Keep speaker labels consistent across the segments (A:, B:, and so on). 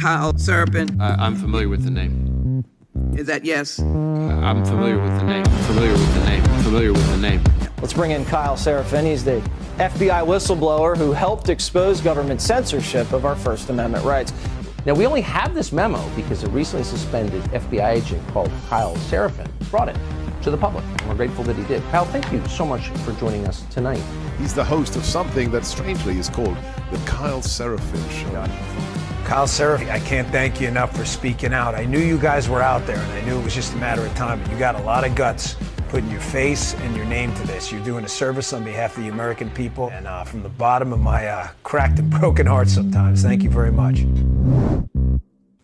A: Kyle Seraphin?
B: I'm familiar with the name.
A: Is that yes?
B: I'm familiar with the name. Familiar with the name. Familiar with the name.
C: Let's bring in Kyle Seraphin. He's the FBI whistleblower who helped expose government censorship of our First Amendment rights.
D: Now, we only have this memo because a recently suspended FBI agent called Kyle Seraphin brought it to the public. And we're grateful that he did. Kyle, thank you so much for joining us tonight.
E: He's the host of something that strangely is called the Kyle Seraphin Show.
F: Kyle Seraphin, I can't thank you enough for speaking out. I knew you guys were out there, and I knew it was just a matter of time, but you got a lot of guts putting your face and your name to this. You're doing a service on behalf of the American people, and from the bottom of my cracked and broken heart sometimes, thank you very much.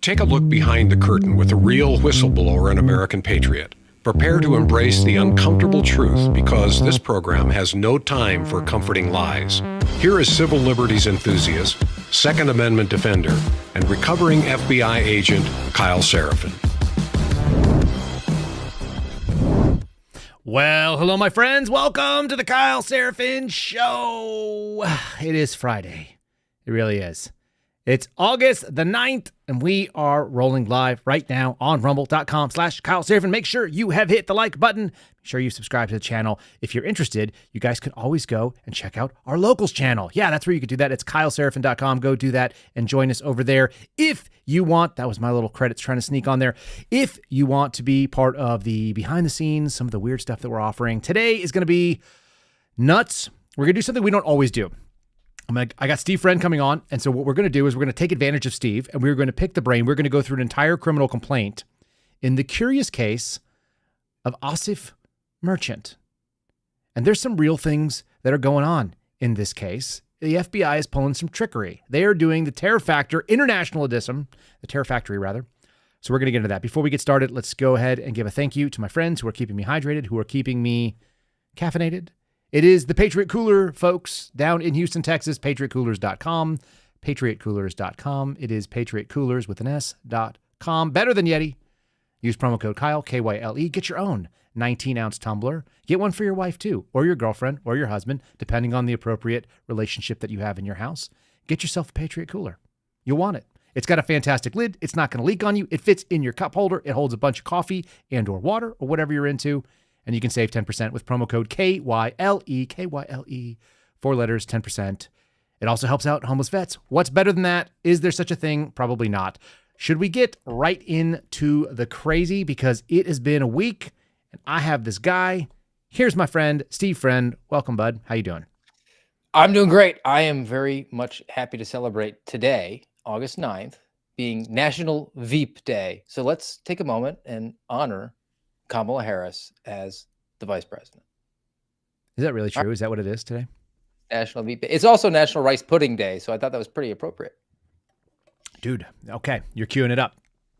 G: Take a look behind the curtain with a real whistleblower and American patriot. Prepare to embrace the uncomfortable truth because this program has no time for comforting lies. Here is civil liberties enthusiast, Second Amendment defender, and recovering FBI agent Kyle Seraphin.
H: Well, hello, my friends. Welcome to the Kyle Seraphin Show. It is Friday. It really is. It's August the 9th, and we are rolling live right now on rumble.com/Kyle Seraphin. Make sure you have hit the like button. Make sure you subscribe to the channel. If you're interested, you guys can always go and check out our locals channel. Yeah, that's where you can do that. It's kyleseraphin.com. Go do that and join us over there. If you want, that was my little credits trying to sneak on there. If you want to be part of the behind the scenes, some of the weird stuff that we're offering, today is going to be nuts. We're going to do something we don't always do. I got Steve Friend coming on, and so what we're going to do is we're going to take advantage of Steve, and we're going to pick the brain. We're going to go through an entire criminal complaint in the curious case of Asif Merchant. And there's some real things that are going on in this case. The FBI is pulling some trickery. They are doing the Terror Factor International Edition, the Terror Factory rather. So we're going to get into that. Before we get started, let's go ahead and give a thank you to my friends who are keeping me hydrated, who are keeping me caffeinated. It is the Patriot Cooler, folks, down in Houston, Texas, patriotcoolers.com, patriotcoolers.com. It is patriotcoolers with an S.com. Better than Yeti. Use promo code Kyle, K-Y-L-E. Get your own 19-ounce tumbler. Get one for your wife, too, or your girlfriend, or your husband, depending on the appropriate relationship that you have in your house. Get yourself a Patriot Cooler. You'll want it. It's got a fantastic lid. It's not going to leak on you. It fits in your cup holder. It holds a bunch of coffee and or water or whatever you're into. And you can save 10% with promo code KYLE, KYLE, 4 letters, 10%. It also helps out homeless vets. What's better than that? Is there such a thing? Probably not. Should we get right into the crazy? Because it has been a week, and I have this guy. Here's my friend, Steve Friend. Welcome, bud. How you doing?
D: I'm doing great. I am very much happy to celebrate today, August 9th, being National Veep Day. So let's take a moment and honor Kamala Harris as the vice president.
H: Is that really true? Is that what it is today?
D: National Veep Day. It's also National Rice Pudding Day, so I thought that was pretty appropriate.
H: Dude, okay, you're queuing it up.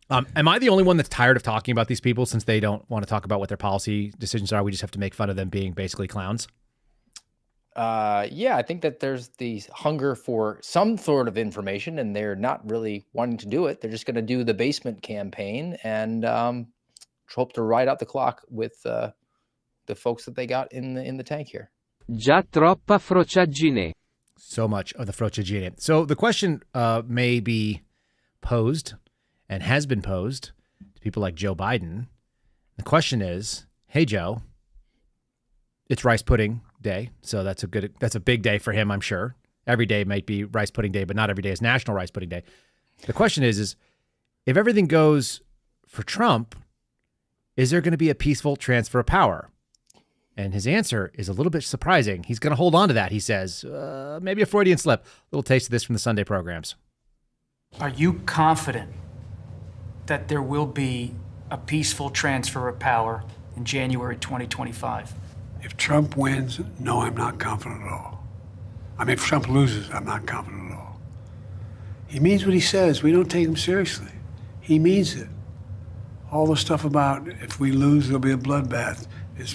H: Am I the only one that's tired of talking about these people since they don't want to talk about what their policy decisions are? We just have to make fun of them being basically clowns?
D: Yeah, I think that there's the hunger for some sort of information, and they're not really wanting to do it. They're just going to do the basement campaign and hope to ride out the clock with the folks that they got in the tank here.
I: Già troppa frociaggine.
H: So much of the frociaggine. So the question may be posed and has been posed to people like Joe Biden. The question is, hey, Joe, it's Rice Pudding Day. So that's a big day for him, I'm sure. Every day might be Rice Pudding Day, but not every day is National Rice Pudding Day. The question is if everything goes for Trump, is there going to be a peaceful transfer of power? And his answer is a little bit surprising. He's going to hold on to that, he says. Maybe a Freudian slip. A little taste of this from the Sunday programs.
J: Are you confident that there will be a peaceful transfer of power in January 2025?
K: If Trump wins, no, I'm not confident at all. I mean, if Trump loses, I'm not confident at all. He means what he says. We don't take him seriously. He means it. All the stuff about if we lose, there'll be a bloodbath.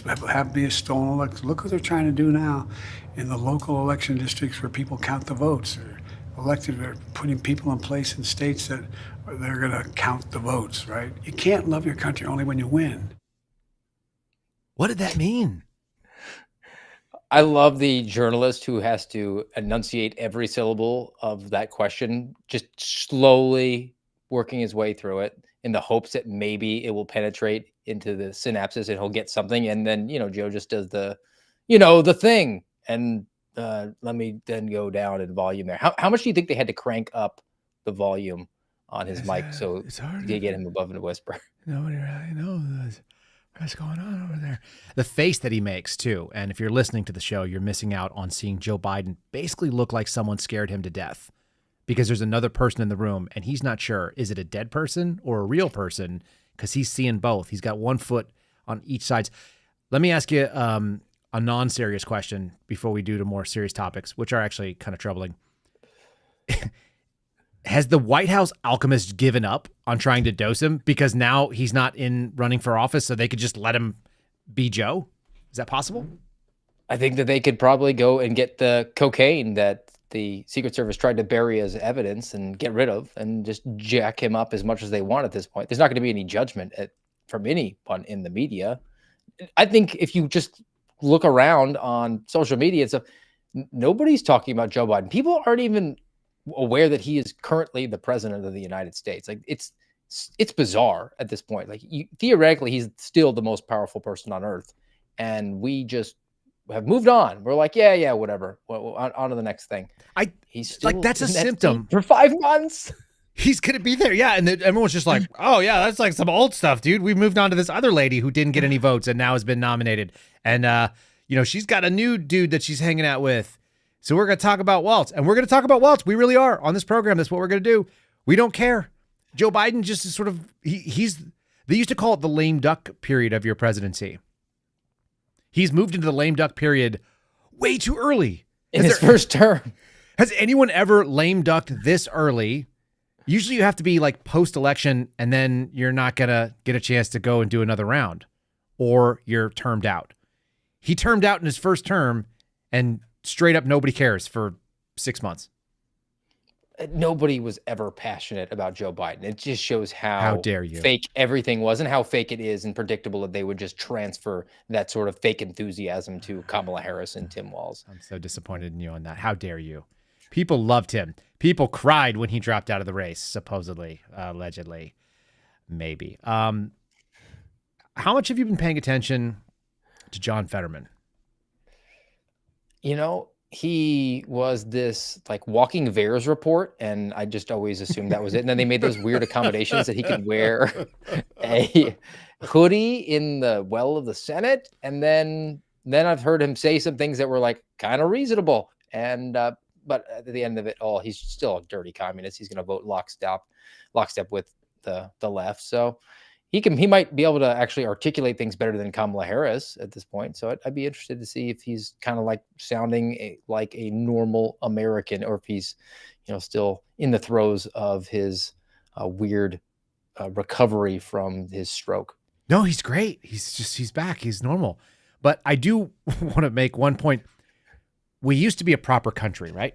K: Have to be a stolen election. Look what they're trying to do now in the local election districts where people count the votes. They're putting people in place in states that they're going to count the votes, right? You can't love your country only when you win.
H: What did that mean?
D: I love the journalist who has to enunciate every syllable of that question, just slowly working his way through it in the hopes that maybe it will penetrate into the synapses and he'll get something. And then, Joe just does the thing. And let me then go down in volume there. How much do you think they had to crank up the volume on his mic so to get him above the whisper?
H: Nobody really knows what's going on over there. The face that he makes, too. And if you're listening to the show, you're missing out on seeing Joe Biden basically look like someone scared him to death because there's another person in the room and he's not sure. Is it a dead person or a real person? Because he's seeing both. He's got one foot on each side. Let me ask you a non-serious question before we do to more serious topics, which are actually kind of troubling. Has the White House alchemist given up on trying to dose him because now he's not in running for office, so they could just let him be Joe? Is that possible?
D: I think that they could probably go and get the cocaine that the Secret Service tried to bury as evidence and get rid of and just jack him up as much as they want at this point. There's not going to be any judgment from anyone in the media. I think if you just look around on social media and stuff, nobody's talking about Joe Biden. People aren't even aware that he is currently the president of the United States. Like it's bizarre at this point. Like theoretically, he's still the most powerful person on earth. And we just have moved on. We're like, yeah, whatever. Well, on to the next thing. He's still
H: like, that's a symptom
D: for 5 months.
H: He's going to be there. Yeah. And everyone's just like, oh yeah, that's like some old stuff, dude. We've moved on to this other lady who didn't get any votes and now has been nominated. And, she's got a new dude that she's hanging out with. So we're going to talk about Walz, and we're going to talk about Walz. We really are on this program. That's what we're going to do. We don't care. Joe Biden just is sort of, they used to call it the lame duck period of your presidency. He's moved into the lame duck period way too early.
D: In his first term.
H: Has anyone ever lame ducked this early? Usually you have to be like post-election, and then you're not going to get a chance to go and do another round, or you're termed out. He termed out in his first term, and straight up nobody cares for 6 months.
D: Nobody was ever passionate about Joe Biden. It just shows how
H: dare you
D: fake everything was and how fake it is and predictable that they would just transfer that sort of fake enthusiasm to Kamala Harris and Tim Walz.
H: I'm so disappointed in you on that. How dare you? People loved him. People cried when he dropped out of the race, supposedly, allegedly, maybe. How much have you been paying attention to John Fetterman?
D: He was this like walking VAERS report, and I just always assumed that was it. And then they made those weird accommodations that he could wear a hoodie in the well of the Senate. And then I've heard him say some things that were like kind of reasonable. And but at the end of it all, he's still a dirty communist. He's going to vote lockstep with the left. So he might be able to actually articulate things better than Kamala Harris at this point. So I'd be interested to see if he's kind of like sounding like a normal American, or if he's, still in the throes of his weird recovery from his stroke.
H: No, he's great. He's back. He's normal. But I do want to make one point. We used to be a proper country, right?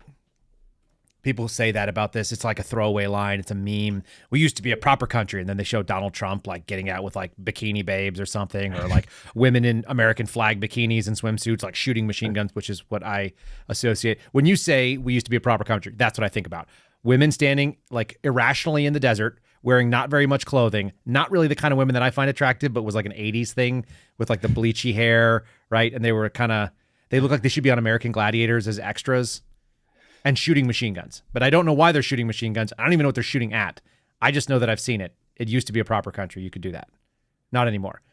H: People say that about this. It's like a throwaway line. It's a meme. We used to be a proper country. And then they show Donald Trump like getting out with like bikini babes or something, or like women in American flag bikinis and swimsuits, like shooting machine guns, which is what I associate. When you say we used to be a proper country, that's what I think about. Women standing like irrationally in the desert, wearing not very much clothing, not really the kind of women that I find attractive, but was like an 80s thing with like the bleachy hair, right? And they were they look like they should be on American Gladiators as extras. And shooting machine guns. But I don't know why they're shooting machine guns. I don't even know what they're shooting at. I just know that I've seen it. It used to be a proper country. You could do that. Not anymore.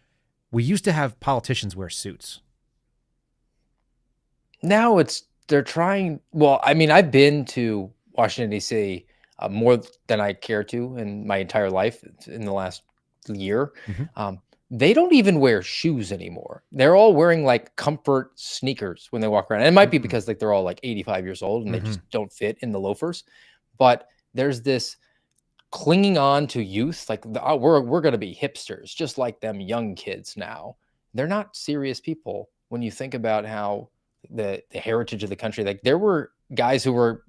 H: We used to have politicians wear suits.
D: Now they're trying. Well, I mean, I've been to Washington, D.C. More than I care to in my entire life in the last year. Mm-hmm. They don't even wear shoes anymore. They're all wearing like comfort sneakers when they walk around. And it might be because like they're all like 85 years old and they just don't fit in the loafers. But there's this clinging on to youth. Like we're going to be hipsters, just like them young kids now. They're not serious people when you think about how the heritage of the country. Like there were guys who were,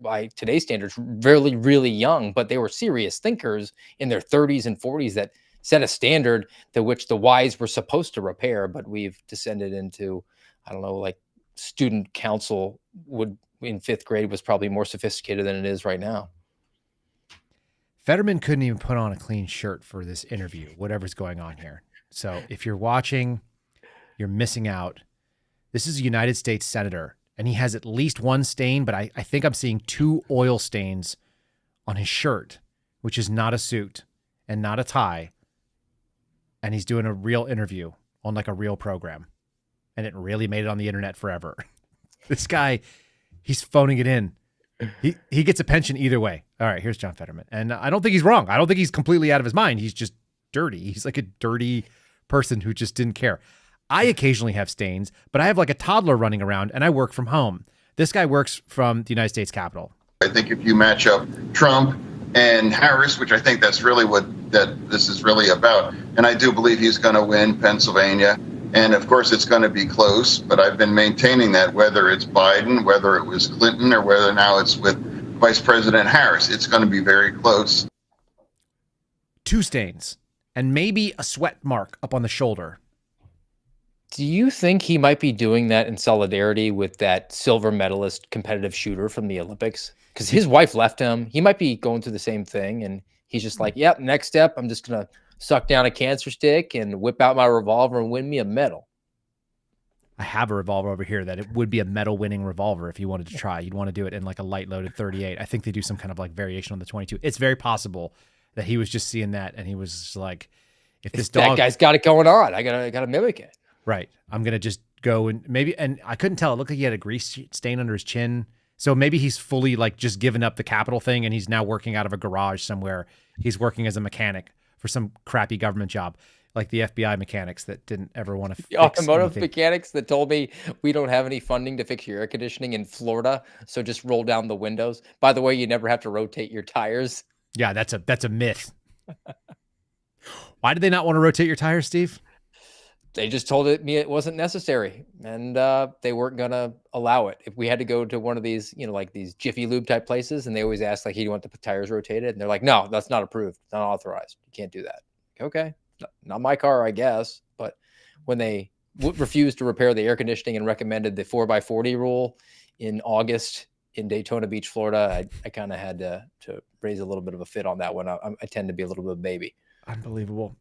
D: by today's standards, really, really young, but they were serious thinkers in their 30s and 40s that set a standard to which the wise were supposed to repair, but we've descended into, I don't know, like student council in 5th grade was probably more sophisticated than it is right now.
H: Fetterman couldn't even put on a clean shirt for this interview, whatever's going on here. So if you're watching, you're missing out. This is a United States senator, and he has at least one stain, but I think I'm seeing 2 oil stains on his shirt, which is not a suit and not a tie. And he's doing a real interview on like a real program. And it really made it on the internet forever. This guy, he's phoning it in. He gets a pension either way. All right, here's John Fetterman. And I don't think he's wrong. I don't think he's completely out of his mind. He's just dirty. He's like a dirty person who just didn't care. I occasionally have stains, but I have like a toddler running around and I work from home. This guy works from the United States Capitol.
L: I think if you match up Trump and Harris, which I think that's really what this is really about, and I do believe he's going to win Pennsylvania. And of course, it's going to be close, but I've been maintaining that whether it's Biden, whether it was Clinton, or whether now it's with Vice President Harris, it's going to be very close.
H: 2 stains and maybe a sweat mark up on the shoulder.
D: Do you think he might be doing that in solidarity with that silver medalist competitive shooter from the Olympics? Because his wife left him. He might be going through the same thing, and he's just like, yep, next step, I'm just going to suck down a cancer stick and whip out my revolver and win me a medal.
H: I have a revolver over here that it would be a medal-winning revolver if you wanted to try. You'd want to do it in like a light-loaded 38. I think they do some kind of like variation on the 22. It's very possible that he was just seeing that and he was just like, if this dog...
D: That guy's got it going on. I gotta mimic it.
H: Right. I'm going to just go and maybe... And I couldn't tell. It looked like he had a grease stain under his chin. So maybe he's fully like just given up the Capitol thing and he's now working out of a garage somewhere. He's working as a mechanic for some crappy government job, like the FBI mechanics that didn't ever want to fix
D: Automotive
H: anything.
D: mechanics that told me we don't have any funding to fix your air conditioning in Florida, so just roll down the windows. By the way, you never have to rotate your tires.
H: Yeah, that's a myth. Why did they not want to rotate your tires, Steve?
D: They just told me it wasn't necessary, and they weren't going to allow it. If we had to go to one of these, like these Jiffy Lube type places, and they always ask, like, hey, do you want the tires rotated? And they're like, no, that's not approved. It's not authorized. You can't do that. Okay. Not my car, I guess. But when they refused to repair the air conditioning and recommended the 4x40 rule in August in Daytona Beach, Florida, I kind of had to raise a little bit of a fit on that one. I tend to be a little bit of a baby.
H: Unbelievable.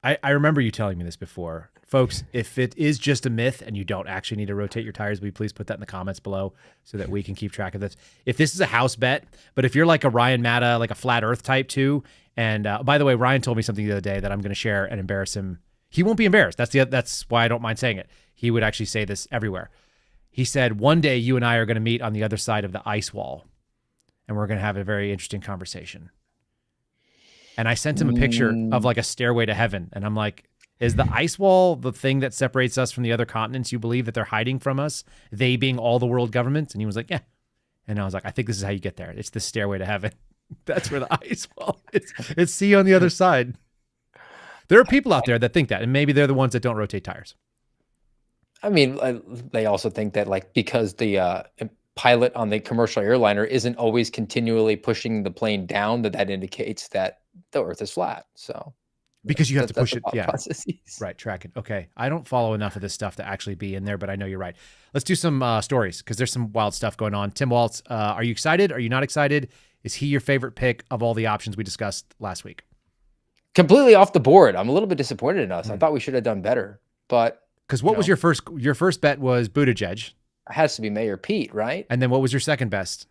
H: I remember you telling me this before. Folks, if it is just a myth and you don't actually need to rotate your tires, will you please put that in the comments below so that we can keep track of this? If this is a house bet, but if you're like a Ryan Matta, like a flat earth type too, and by the way, Ryan told me something the other day that I'm going to share and embarrass him. He won't be embarrassed. That's why I don't mind saying it. He would actually say this everywhere. He said, one day you and I are going to meet on the other side of the ice wall and we're going to have a very interesting conversation. And I sent him a picture of like a stairway to heaven. And I'm like, is the ice wall the thing that separates us from the other continents? You believe that they're hiding from us, they being all the world governments? And he was like, yeah. And I was like, I think this is how you get there. It's the stairway to heaven. That's where the ice wall is. It's see you on the other side. There are people out there that think that, and maybe they're the ones that don't rotate tires.
D: I mean, they also think that like because the pilot on the commercial airliner isn't always continually pushing the plane down, that indicates that the Earth is flat. So
H: because you have to push it, yeah,
D: processes.
H: Right, track it. Okay, I don't follow enough of this stuff to actually be in there, but I know you're right. Let's do some stories because there's some wild stuff going on. Tim Walz, are you excited? Are you not excited? Is he your favorite pick of all the options we discussed last week?
D: Completely off the board. I'm a little bit disappointed in us. I thought we should have done better, but
H: because what was your first bet was Buttigieg.
D: It has to be Mayor Pete, right?
H: And then what was your second best?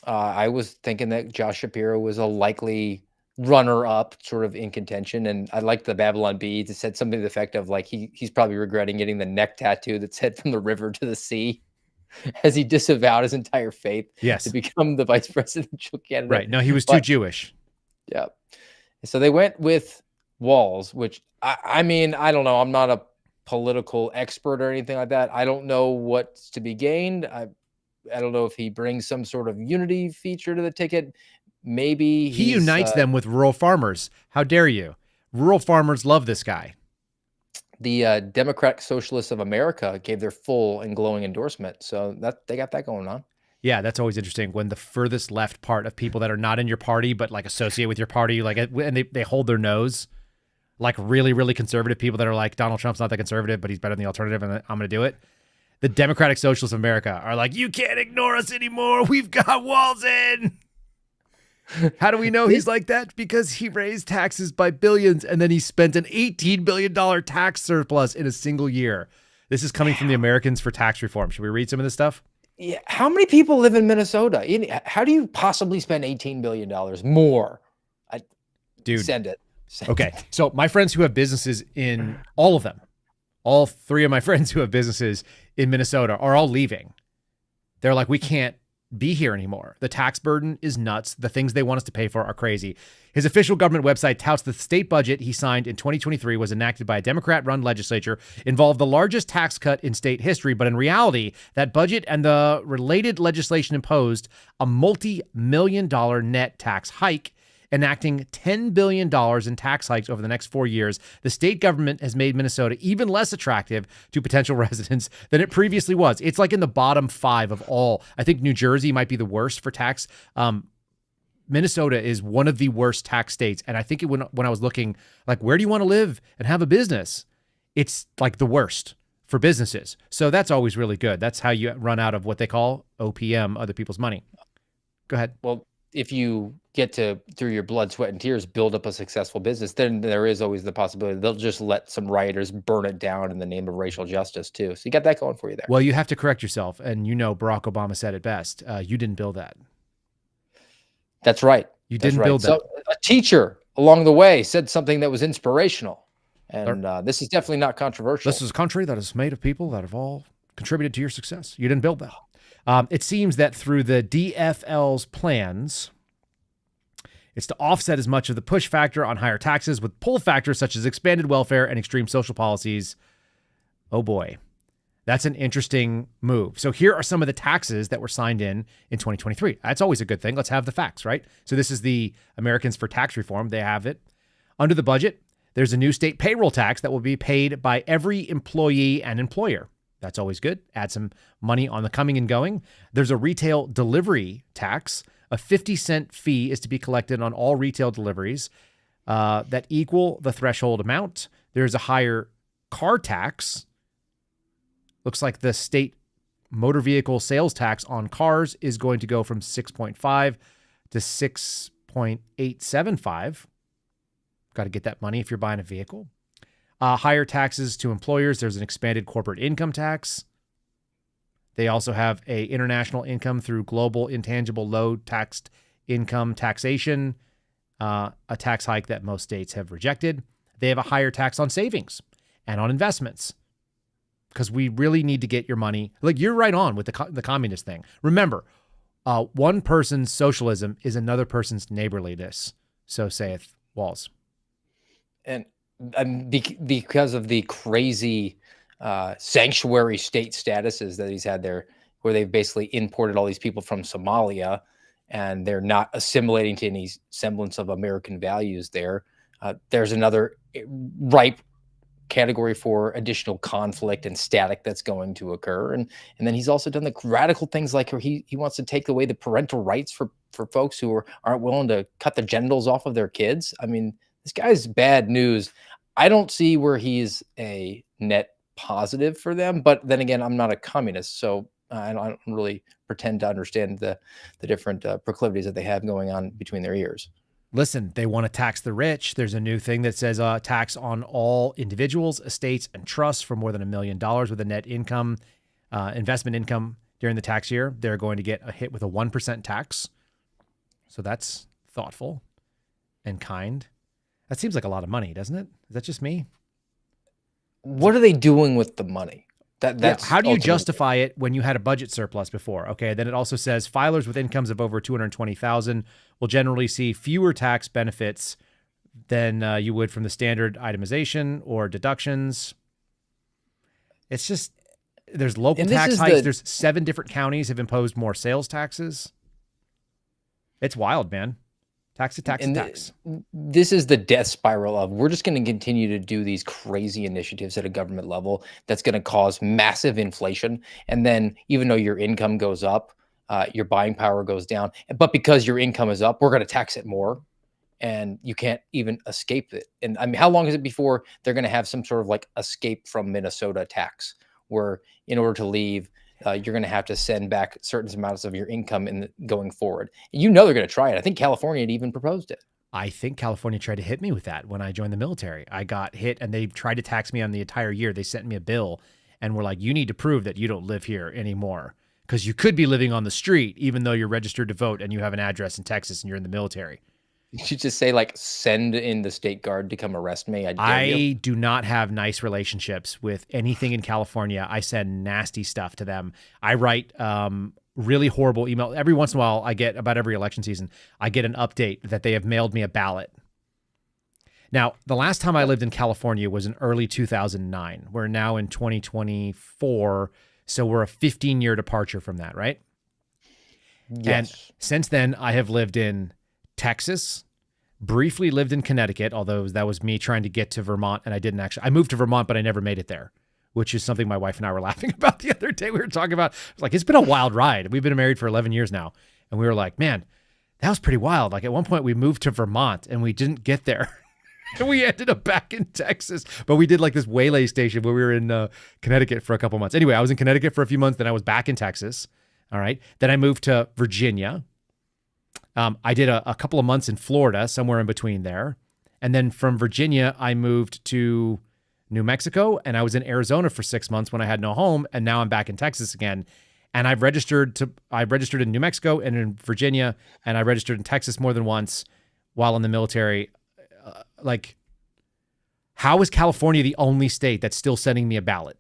D: I was thinking that Josh Shapiro was a likely runner-up, sort of in contention, and I liked the Babylon Bee. It said something to the effect of like he's probably regretting getting the neck tattoo that said "from the river to the sea," as he disavowed his entire faith to become the vice presidential candidate.
H: Right? No, he was too Jewish.
D: Yeah. So they went with Walz, which I mean, I don't know. I'm not a political expert or anything like that. I don't know what's to be gained. I don't know if he brings some sort of unity feature to the ticket. Maybe
H: he unites them with rural farmers. How dare you? Rural farmers love this guy.
D: The Democratic Socialists of America gave their full and glowing endorsement. So that they got that going on.
H: Yeah, that's always interesting when the furthest left part of people that are not in your party, but like associate with your party, like, and they hold their nose, like really, really conservative people that are like, Donald Trump's not that conservative, but he's better than the alternative, and I'm going to do it. The Democratic Socialists of America are like, you can't ignore us anymore. We've got Walz in. How do we know he's like that? Because he raised taxes by billions and then he spent an $18 billion tax surplus in a single year. This is coming from the Americans for Tax Reform. Should we read some of this stuff?
D: Yeah. How many people live in Minnesota? How do you possibly spend $18 billion more?
H: Dude.
D: Send it.
H: Okay. So my friends who have businesses in all of them, all three of my friends who have businesses in Minnesota are all leaving. They're like, we can't be here anymore. The tax burden is nuts. The things they want us to pay for are crazy. His official government website touts the state budget he signed in 2023 was enacted by a Democrat-run legislature, involved the largest tax cut in state history. But in reality, that budget and the related legislation imposed a multi-million-dollar net tax hike, enacting $10 billion in tax hikes over the next 4 years. The state government has made Minnesota even less attractive to potential residents than it previously was. It's like in the bottom 5 of all. I think New Jersey might be the worst for tax. Minnesota is one of the worst tax states. And I think when I was looking, like, where do you want to live and have a business? It's like the worst for businesses. So that's always really good. That's how you run out of what they call OPM, other people's money. Go ahead.
D: Well, if you get to, through your blood, sweat, and tears, build up a successful business, then there is always the possibility they'll just let some rioters burn it down in the name of racial justice too. So you got that going for you there.
H: Well, you have to correct yourself. And Barack Obama said it best. You didn't build that.
D: That's right.
H: You didn't build that.
D: So a teacher along the way said something that was inspirational. And this is definitely not controversial.
H: This is a country that is made of people that have all contributed to your success. You didn't build that. It seems that through the DFL's plans, it's to offset as much of the push factor on higher taxes with pull factors such as expanded welfare and extreme social policies. Oh boy, that's an interesting move. So here are some of the taxes that were signed in 2023. That's always a good thing. Let's have the facts, right? So this is the Americans for Tax Reform. They have it. Under the budget, there's a new state payroll tax that will be paid by every employee and employer. That's always good. Add some money on the coming and going. There's a retail delivery tax. A 50-cent fee is to be collected on all retail deliveries that equal the threshold amount. There's a higher car tax. Looks like the state motor vehicle sales tax on cars is going to go from 6.5 to 6.875. Got to get that money if you're buying a vehicle. Higher taxes to employers. There's an expanded corporate income tax. They also have a international income through global intangible low taxed income taxation, a tax hike that most states have rejected. They have a higher tax on savings and on investments because we really need to get your money. Like, you're right on with the communist thing. Remember, one person's socialism is another person's neighborliness. So saith Walz.
D: And because of the crazy sanctuary state statuses that he's had there, where they've basically imported all these people from Somalia and they're not assimilating to any semblance of American values there. There's another ripe category for additional conflict and static that's going to occur. And then he's also done the radical things like he wants to take away the parental rights for folks who aren't willing to cut the genitals off of their kids. I mean, this guy's bad news. I don't see where he's a net positive for them, but then again, I'm not a communist, so I don't really pretend to understand the different proclivities that they have going on between their ears.
H: Listen, they want to tax the rich. There's a new thing that says tax on all individuals, estates, and trusts for more than $1 million with a net income, investment income during the tax year. They're going to get a hit with a 1% tax. So that's thoughtful and kind. That seems like a lot of money, doesn't it? Is that just me?
D: What are they doing with the money? That's
H: how do you justify it when you had a budget surplus before? Okay, then it also says filers with incomes of over $220,000 will generally see fewer tax benefits than you would from the standard itemization or deductions. It's just, there's local tax hikes. There's 7 different counties have imposed more sales taxes. It's wild, man. Tax to tax to tax.
D: This is the death spiral of, we're just going to continue to do these crazy initiatives at a government level that's going to cause massive inflation. And then even though your income goes up, your buying power goes down. But because your income is up, we're going to tax it more. And you can't even escape it. And I mean, how long is it before they're going to have some sort of like escape from Minnesota tax, where in order to leave, you're going to have to send back certain amounts of your income going forward. You know they're going to try it. I think California had even proposed it.
H: I think California tried to hit me with that when I joined the military. I got hit and they tried to tax me on the entire year. They sent me a bill and were like, you need to prove that you don't live here anymore because you could be living on the street even though you're registered to vote and you have an address in Texas and you're in the military.
D: You should just say, like, send in the state guard to come arrest me.
H: I do not have nice relationships with anything in California. I send nasty stuff to them. I write really horrible email. Every once in a while, I get, about every election season, I get an update that they have mailed me a ballot. Now, the last time I lived in California was in early 2009. We're now in 2024, so we're a 15-year departure from that, right?
D: Yes.
H: And since then, I have lived in Texas, briefly lived in Connecticut, although that was me trying to get to Vermont, and I didn't actually. I moved to Vermont, but I never made it there, which is something my wife and I were laughing about the other day. We were talking about, like, it's been a wild ride. We've been married for 11 years now, and we were like, man, that was pretty wild. Like, at one point, we moved to Vermont, and we didn't get there. And we ended up back in Texas, but we did like this waylay station where we were in Connecticut for a couple months. Anyway, I was in Connecticut for a few months, then I was back in Texas. All right. Then I moved to Virginia. I did a couple of months in Florida, somewhere in between there. And then from Virginia, I moved to New Mexico, and I was in Arizona for 6 months when I had no home. And now I'm back in Texas again. And I've registered in New Mexico and in Virginia, and I registered in Texas more than once while in the military. Like, how is California the only state that's still sending me a ballot?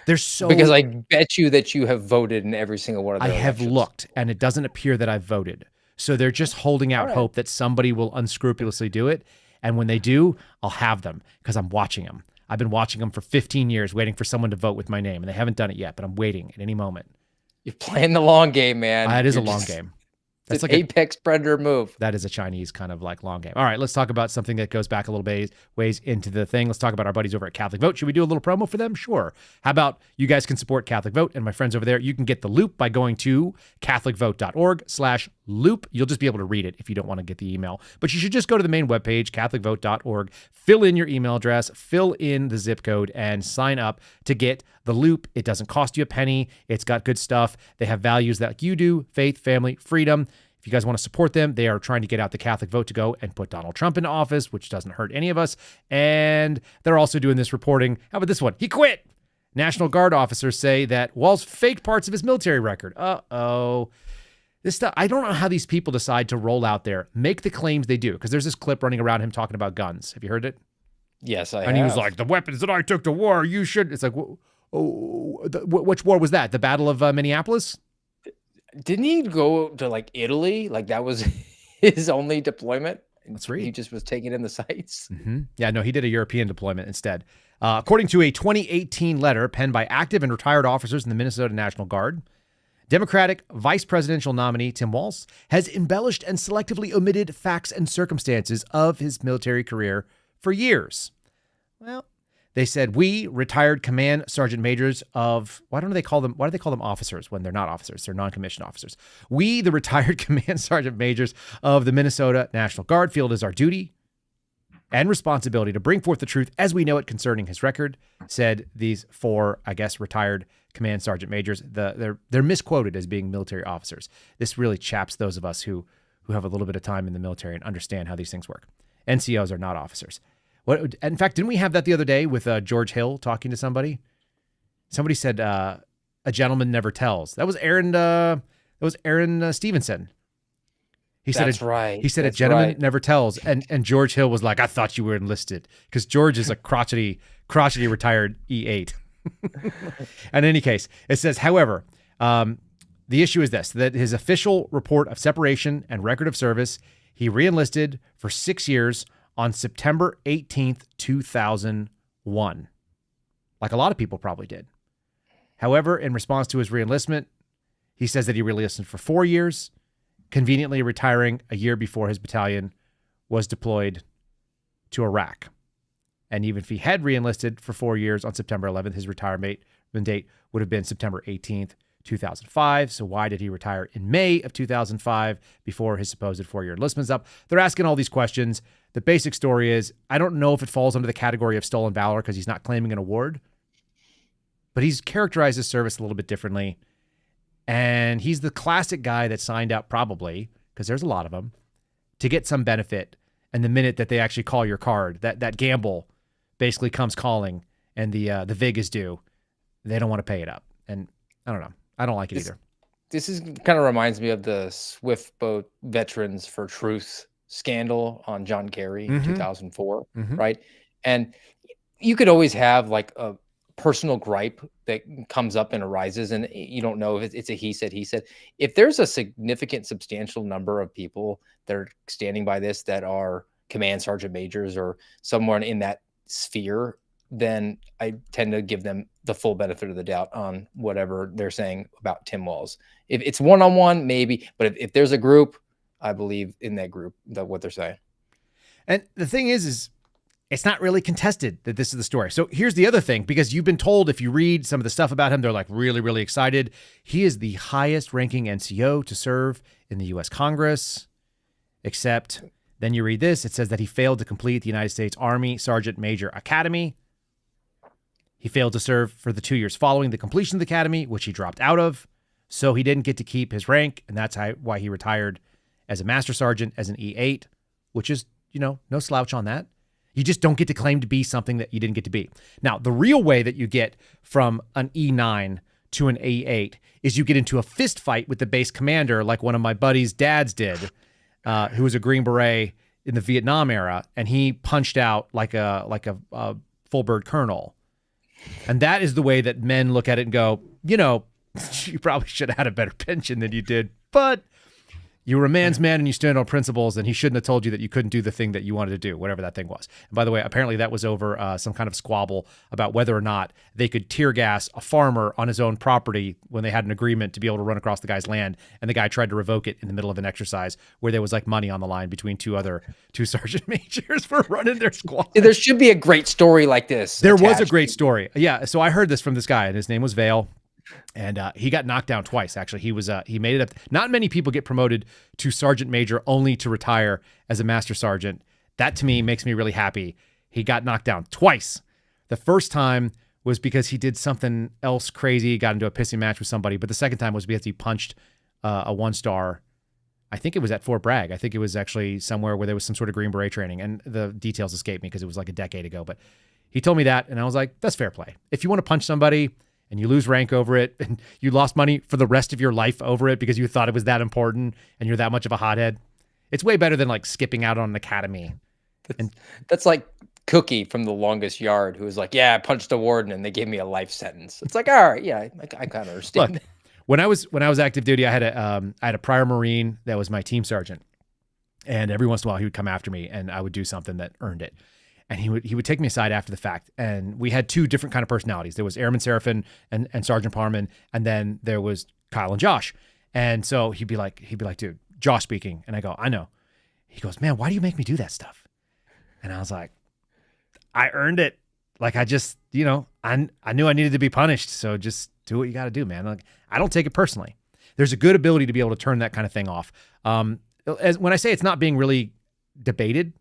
D: Because I bet you that you have voted in every single one of their
H: elections.
D: elections.
H: Looked, and it doesn't appear that I've voted. So they're just holding out hope that somebody will unscrupulously do it. And when they do, I'll have them because I'm watching them. I've been watching them for 15 years, waiting for someone to vote with my name. And they haven't done it yet, but I'm waiting at any moment.
D: You're playing the long game, man.
H: It is a long game.
D: That's like an apex predator move.
H: That is a Chinese kind of like long game. All right, let's talk about something that goes back a little ways into the thing. Let's talk about our buddies over at Catholic Vote. Should we do a little promo for them? Sure. How about you guys can support Catholic Vote and my friends over there? You can get the loop by going to catholicvote.org/loop. You'll just be able to read it if you don't want to get the email. But you should just go to the main webpage, catholicvote.org, fill in your email address, fill in the zip code, and sign up to get the loop. It doesn't cost you a penny. It's got good stuff. They have values that you do: faith, family, freedom. If you guys want to support them, they are trying to get out the Catholic vote to go and put Donald Trump into office, which doesn't hurt any of us. And they're also doing this reporting. How about this one? He quit. National Guard officers say that Walz faked parts of his military record. Uh-oh. This stuff, I don't know how these people decide to roll out there, make the claims they do, because there's this clip running around him talking about guns. Have you heard it?
D: Yes, I have.
H: And he was like, the weapons that I took to war, you should. It's like, which war was that? The Battle of Minneapolis?
D: Didn't he go to like Italy? Like that was his only deployment?
H: That's right.
D: He just was taking in the sights.
H: Mm-hmm. Yeah, no, he did a European deployment instead. According to a 2018 letter penned by active and retired officers in the Minnesota National Guard, Democratic vice presidential nominee Tim Walz has embellished and selectively omitted facts and circumstances of his military career for years. Well, they said, we retired command sergeant majors of, why do they call them officers when they're not officers? They're non-commissioned officers. We, the retired command sergeant majors of the Minnesota National Guard, feel it is our duty and responsibility to bring forth the truth as we know it concerning his record, said these four, I guess, retired command sergeant majors. They're misquoted as being military officers. This really chaps those of us who have a little bit of time in the military and understand how these things work. NCOs are not officers. In fact, didn't we have that the other day with George Hill talking to somebody? Somebody said a gentleman never tells. That was Aaron. Stevenson. He said
D: That's right.
H: He said
D: That's
H: a gentleman
D: right.
H: never tells, and George Hill was like, I thought you were enlisted, because George is a crotchety retired E8. In any case, it says, however, the issue is this: that his official report of separation and record of service, he reenlisted for 6 years. On September 18th, 2001, like a lot of people probably did. However, in response to his reenlistment, he says that he reenlisted for 4 years, conveniently retiring a year before his battalion was deployed to Iraq. And even if he had reenlisted for 4 years on September 11th, his retirement date would have been September 18th, 2005. So why did he retire in May of 2005 before his supposed 4-year enlistment's up? They're asking all these questions. The basic story is, I don't know if it falls under the category of stolen valor because he's not claiming an award, but he's characterized his service a little bit differently. And he's the classic guy that signed up, probably, because there's a lot of them, to get some benefit. And the minute that they actually call your card, that gamble basically comes calling, and the VIG is due, they don't want to pay it up. And I don't know. I don't like it either.
D: This is kind of reminds me of the Swift Boat Veterans for Truth scandal on John Kerry in 2004, right? And you could always have like a personal gripe that comes up and arises, and you don't know if it's a he said. If there's a significant, substantial number of people that are standing by this that are command sergeant majors or someone in that sphere, then I tend to give them the full benefit of the doubt on whatever they're saying about Tim Walz. If it's one-on-one, maybe, but if there's a group, I believe in that group, that what they're saying.
H: And the thing is it's not really contested that this is the story. So here's the other thing, because you've been told, if you read some of the stuff about him, they're like really, really excited. He is the highest ranking NCO to serve in the U.S. Congress, except then you read this. It says that he failed to complete the United States Army Sergeant Major Academy. He failed to serve for the 2 years following the completion of the academy, which he dropped out of. So he didn't get to keep his rank, and that's why he retired as a Master Sergeant, as an E8, which is, no slouch on that. You just don't get to claim to be something that you didn't get to be. Now, the real way that you get from an E9 to an E8 is you get into a fist fight with the base commander, like one of my buddies' dads did, who was a Green Beret in the Vietnam era, and he punched out like a full bird colonel. And that is the way that men look at it and go, you probably should have had a better pension than you did, but you were a man's man and you stand on principles, and he shouldn't have told you that you couldn't do the thing that you wanted to do, whatever that thing was. And by the way, apparently that was over some kind of squabble about whether or not they could tear gas a farmer on his own property when they had an agreement to be able to run across the guy's land. And the guy tried to revoke it in the middle of an exercise where there was like money on the line between two sergeant majors for running their squad.
D: There should be a great story like this.
H: There was a great story. Yeah. So I heard this from this guy, and his name was Vale. And he got knocked down twice. Actually, he made it up. Not many people get promoted to sergeant major only to retire as a master sergeant. That to me makes me really happy. He got knocked down twice. The first time was because he did something else crazy, got into a pissing match with somebody. But the second time was because he punched a 1-star. I think it was at Fort Bragg. I think it was actually somewhere where there was some sort of Green Beret training, and the details escaped me because it was like a decade ago. But he told me that, and I was like, that's fair play. If you want to punch somebody and you lose rank over it, and you lost money for the rest of your life over it because you thought it was that important and you're that much of a hothead, it's way better than like skipping out on an academy.
D: That's like Cookie from The Longest Yard, who was like, yeah, I punched a warden and they gave me a life sentence. It's like, all right, yeah, I kind of understand.
H: Look, when I was active duty, I had a prior Marine that was my team sergeant, and every once in a while he would come after me and I would do something that earned it. And he would take me aside after the fact, and we had two different kind of personalities. There was Airman Seraphin and Sergeant Parman, and then there was Kyle and Josh. And so he'd be like, dude, Josh speaking. And I go, I know. He goes, man, why do you make me do that stuff? And I was like, I earned it. Like, I just, I knew I needed to be punished. So just do what you got to do, man. Like, I don't take it personally. There's a good ability to be able to turn that kind of thing off. When I say it's not being really debated,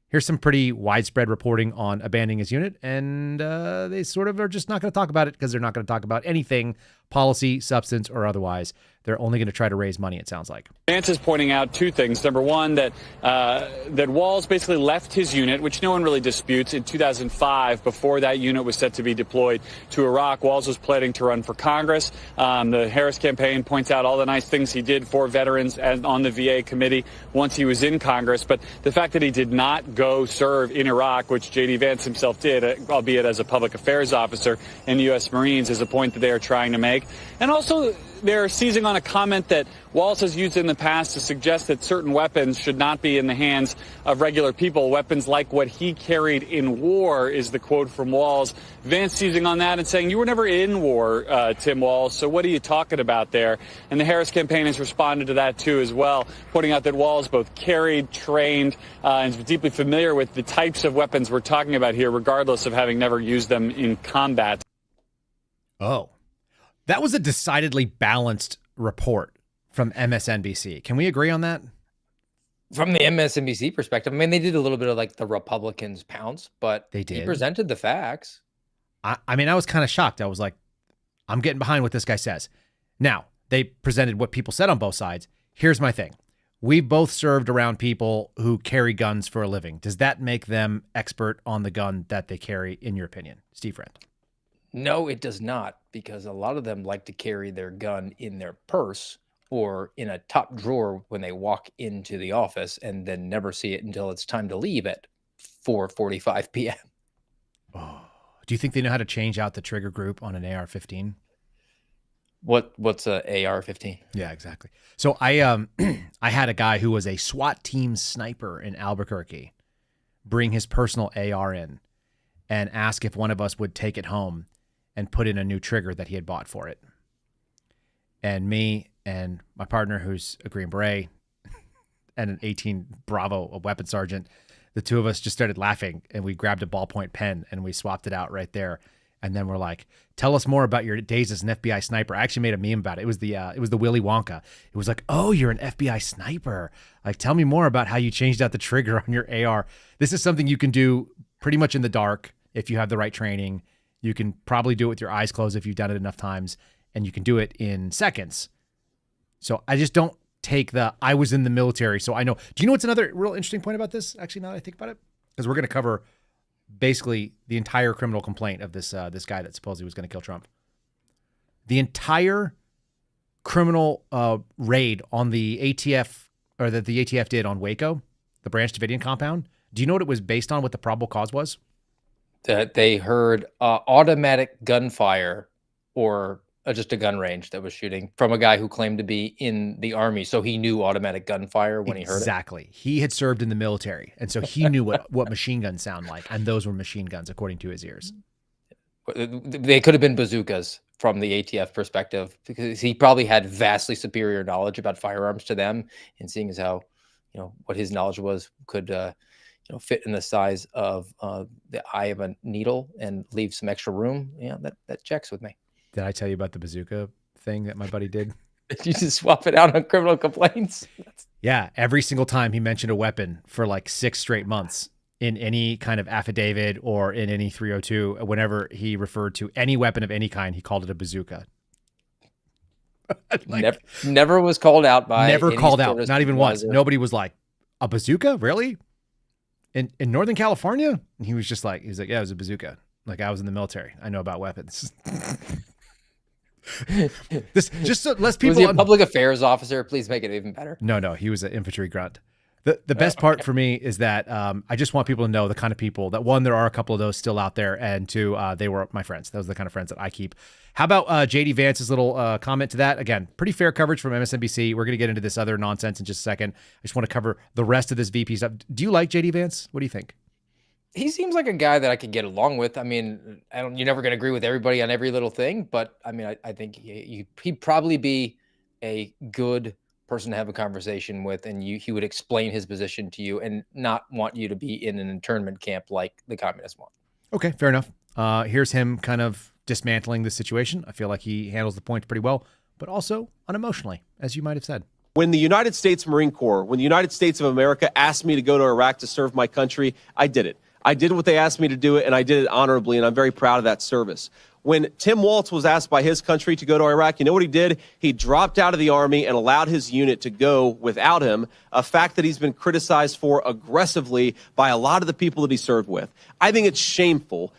H: here's some pretty widespread reporting on abandoning his unit, and they sort of are just not going to talk about it because they're not going to talk about anything, policy, substance, or otherwise. They're only going to try to raise money, it sounds like.
M: Vance is pointing out two things. Number one, that Walz basically left his unit, which no one really disputes, in 2005 before that unit was set to be deployed to Iraq. Walz was planning to run for Congress. The Harris campaign points out all the nice things he did for veterans and on the VA committee once he was in Congress. But the fact that he did not go serve in Iraq, which J.D. Vance himself did, albeit as a public affairs officer in the U.S. Marines, is a point that they are trying to make. And also, they're seizing on a comment that Walz has used in the past to suggest that certain weapons should not be in the hands of regular people. Weapons like what he carried in war is the quote from Walz. Vance seizing on that and saying, you were never in war, Tim Walz, so what are you talking about there? And the Harris campaign has responded to that too as well, pointing out that Walz both carried, trained, and is deeply familiar with the types of weapons we're talking about here, regardless of having never used them in combat.
H: Oh. That was a decidedly balanced report from MSNBC. Can we agree on that?
D: From the MSNBC perspective, I mean, they did a little bit of like the Republicans pounce, but
H: they did.
D: He presented the facts.
H: I mean, I was kind of shocked. I was like, I'm getting behind what this guy says. Now, they presented what people said on both sides. Here's my thing. We both served around people who carry guns for a living. Does that make them expert on the gun that they carry, in your opinion? Steve Friend.
D: No, it does not, because a lot of them like to carry their gun in their purse or in a top drawer when they walk into the office and then never see it until it's time to leave at 4:45 p.m.
H: Oh, do you think they know how to change out the trigger group on an AR-15?
D: What's a AR-15?
H: Yeah, exactly. So I I had a guy who was a SWAT team sniper in Albuquerque bring his personal AR in and ask if one of us would take it home and put in a new trigger that he had bought for it. And me and my partner, who's a Green Beret and an 18 Bravo, a weapon sergeant, the two of us just started laughing, and we grabbed a ballpoint pen and we swapped it out right there. And then we're like, tell us more about your days as an FBI sniper. I actually made a meme about it. It was the Willy Wonka. It was like, oh, you're an FBI sniper. Like, tell me more about how you changed out the trigger on your AR. This is something you can do pretty much in the dark if you have the right training. You can probably do it with your eyes closed if you've done it enough times, and you can do it in seconds. So I just don't take I was in the military, so I know. Do you know what's another real interesting point about this, actually, now that I think about it? Because we're going to cover basically the entire criminal complaint of this guy that supposedly was going to kill Trump. The entire criminal raid on the ATF, or that the ATF did on Waco, the Branch Davidian compound. Do you know what it was based on, what the probable cause was?
D: That they heard automatic gunfire or just a gun range that was shooting from a guy who claimed to be in the Army. So he knew automatic gunfire when he heard it.
H: Exactly. He had served in the military. And so he knew what machine guns sound like. And those were machine guns, according to his ears.
D: They could have been bazookas from the ATF perspective, because he probably had vastly superior knowledge about firearms to them. And seeing as how, what his knowledge was could, fit in the size of the eye of a needle and leave some extra room. Yeah, that checks with me.
H: Did I tell you about the bazooka thing that my buddy did?
D: Did you just swap it out on criminal complaints?
H: Yeah, every single time he mentioned a weapon for like 6 straight months in any kind of affidavit or in any 302, whenever he referred to any weapon of any kind, he called it a bazooka.
D: Never was called out by.
H: Never called out, not even once. Nobody was like, a bazooka? Really? In Northern California? And he was like, yeah, it was a bazooka. Like, I was in the military. I know about weapons. This just so less people.
D: Was he a public affairs officer? Please make it even better.
H: No, he was an infantry grunt. The best part for me is that I just want people to know the kind of people that, one, there are a couple of those still out there, and two, they were my friends. Those are the kind of friends that I keep. How about JD Vance's little comment to that? Again, pretty fair coverage from MSNBC. We're going to get into this other nonsense in just a second. I just want to cover the rest of this VP stuff. Do you like JD Vance? What do you think?
D: He seems like a guy that I could get along with. I mean, you're never going to agree with everybody on every little thing, but I mean, I think he'd probably be a good person to have a conversation with, and he would explain his position to you and not want you to be in an internment camp like the communists want.
H: Okay, fair enough. Here's him kind of dismantling the situation. I feel like he handles the points pretty well, but also unemotionally, as you might have said.
N: When the United States Marine Corps, when the United States of America asked me to go to Iraq to serve my country, I did it. I did what they asked me to do it, and I did it honorably, and I'm very proud of that service. When Tim Walz was asked by his country to go to Iraq, you know what he did? He dropped out of the Army and allowed his unit to go without him, a fact that he's been criticized for aggressively by a lot of the people that he served with. I think it's shameful.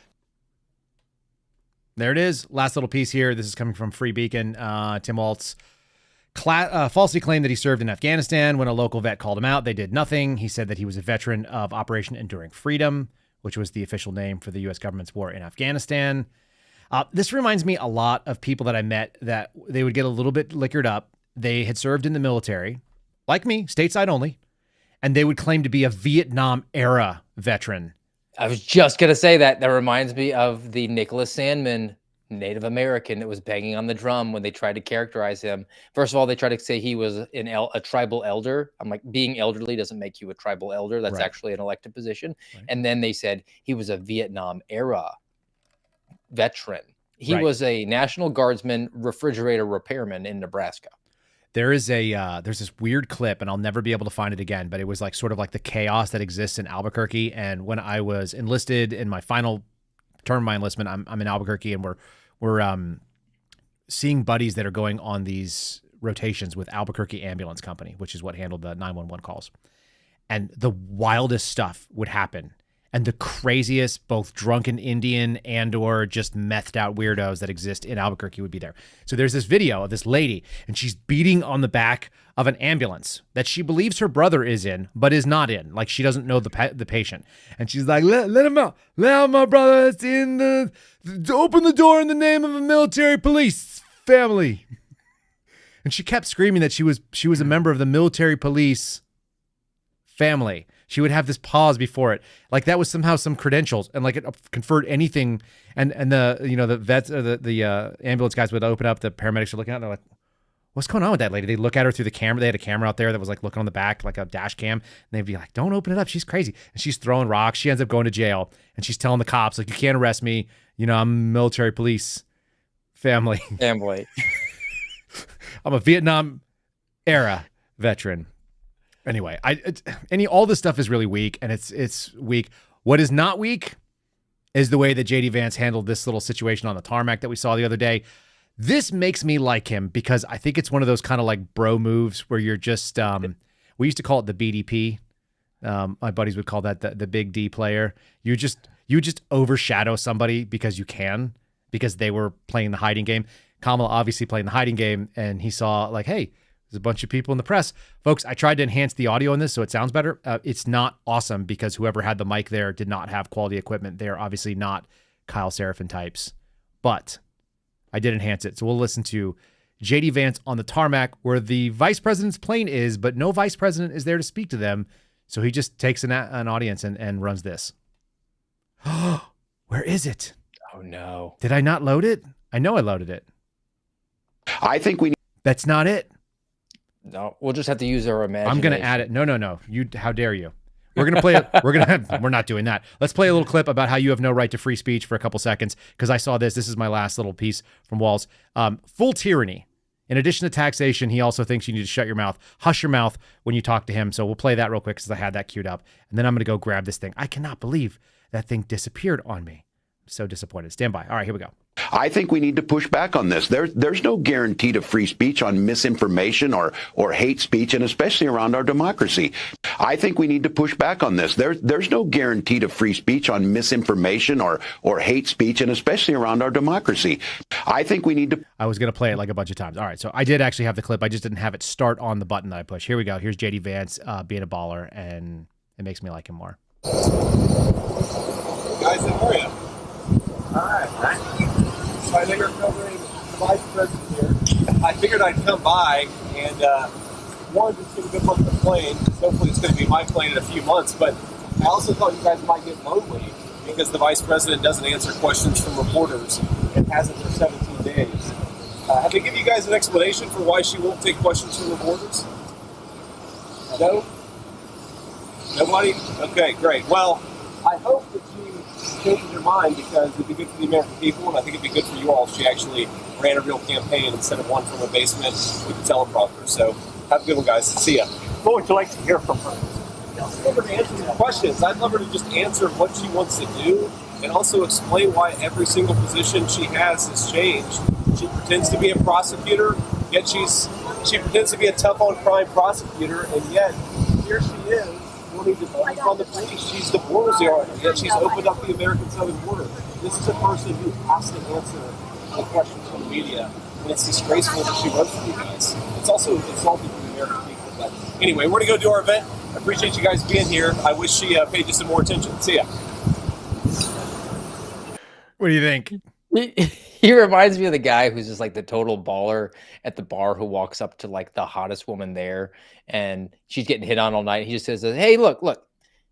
H: There it is. Last little piece here. This is coming from Free Beacon. Tim Walz falsely claimed that he served in Afghanistan. When a local vet called him out, they did nothing. He said that he was a veteran of Operation Enduring Freedom, which was the official name for the U.S. government's war in Afghanistan. This reminds me a lot of people that I met that they would get a little bit liquored up. They had served in the military, like me, stateside only, and they would claim to be a Vietnam-era veteran.
D: I was just going to say that. That reminds me of the Nicholas Sandmann Native American that was banging on the drum when they tried to characterize him. First of all, they tried to say he was a tribal elder. I'm like, being elderly doesn't make you a tribal elder. That's actually an elected position. Right. And then they said he was a Vietnam era veteran. He was a National Guardsman refrigerator repairman in Nebraska.
H: There's this weird clip, and I'll never be able to find it again, but it was like sort of like the chaos that exists in Albuquerque. And when I was enlisted in my final term of my enlistment, I'm in Albuquerque, and we're seeing buddies that are going on these rotations with Albuquerque Ambulance Company, which is what handled the 911 calls. And the wildest stuff would happen. And the craziest, both drunken Indian and or just methed out weirdos that exist in Albuquerque would be there. So there's this video of this lady, and she's beating on the back of an ambulance that she believes her brother is in, but is not in. Like, she doesn't know the patient. And she's like, let him out. Let out my brother. It's in the... Open the door in the name of a military police family. And she kept screaming that she was a member of the military police family. She would have this pause before it, like that was somehow some credentials, and like it conferred anything. And the the vets, the ambulance guys would open up. The paramedics are looking at it, and they're like, "What's going on with that lady?" They look at her through the camera. They had a camera out there that was like looking on the back, like a dash cam. And they'd be like, "Don't open it up. She's crazy." And she's throwing rocks. She ends up going to jail, and she's telling the cops like, "You can't arrest me. I'm military police family. I'm a Vietnam era veteran." Anyway, all this stuff is really weak, and it's weak. What is not weak is the way that JD Vance handled this little situation on the tarmac that we saw the other day. This makes me like him because I think it's one of those kind of like bro moves where you're just we used to call it the BDP. My buddies would call that the big D player. You just overshadow somebody because they were playing the hiding game. Kamala obviously playing the hiding game, and he saw like, hey, there's a bunch of people in the press. Folks, I tried to enhance the audio in this so it sounds better. It's not awesome because whoever had the mic there did not have quality equipment. They're obviously not Kyle Seraphin types, but I did enhance it. So we'll listen to JD Vance on the tarmac where the vice president's plane is, but no vice president is there to speak to them. So he just takes an audience and runs this. Where is it?
D: Oh, no.
H: Did I not load it? I know I loaded it.
O: I think we...
H: That's not it.
D: No, we'll just have to use our imagination.
H: I'm going to add it. No. How dare you? We're going to play it. We're not doing that. Let's play a little clip about how you have no right to free speech for a couple seconds. Cause I saw this. This is my last little piece from Walz. Full tyranny. In addition to taxation, he also thinks you need to shut your mouth, hush your mouth when you talk to him. So we'll play that real quick because I had that queued up. And then I'm going to go grab this thing. I cannot believe that thing disappeared on me. I'm so disappointed. Stand by. All right, here we go.
O: I think we need to push back on this. There's no guarantee to free speech on misinformation or hate speech, and especially around our democracy. I think we need to push back on this. There's no guarantee to free speech on misinformation or hate speech, and especially around our democracy. I think we need to...
H: I was going to play it like a bunch of times. All right, so I did actually have the clip. I just didn't have it start on the button that I pushed. Here we go. Here's JD Vance being a baller, and it makes me like him more.
P: Guys, how are you? All right. So I know you're covering the vice president here. I figured I'd come by and just give a good look at the plane. Hopefully it's going to be my plane in a few months. But I also thought you guys might get lonely because the vice president doesn't answer questions from reporters and hasn't for 17 days. Have they given you guys an explanation for why she won't take questions from reporters? No? Nobody? Okay, great. Well, I hope that you change your mind because it'd be good for the American people, and I think it'd be good for you all if she actually ran a real campaign instead of one from a basement with a teleprompter. So have a good one, guys. See ya. What would you like to hear from her? I'd love her to answer some questions. I'd love her to just answer what she wants to do and also explain why every single position she has changed. She pretends to be a prosecutor, yet she pretends to be a tough on crime prosecutor, and yet here she is wanting to on the police. She's the border zero, yet she's opened up the American southern border. This is a person who has to answer the questions from the media, and it's disgraceful that she runs for you guys. It's also insulting to the American people. But anyway, we're going to go do our event. I appreciate you guys being here. I wish she paid you some more attention. See ya.
H: What do you think?
D: He reminds me of the guy who's just like the total baller at the bar who walks up to like the hottest woman there and she's getting hit on all night. He just says, hey, look,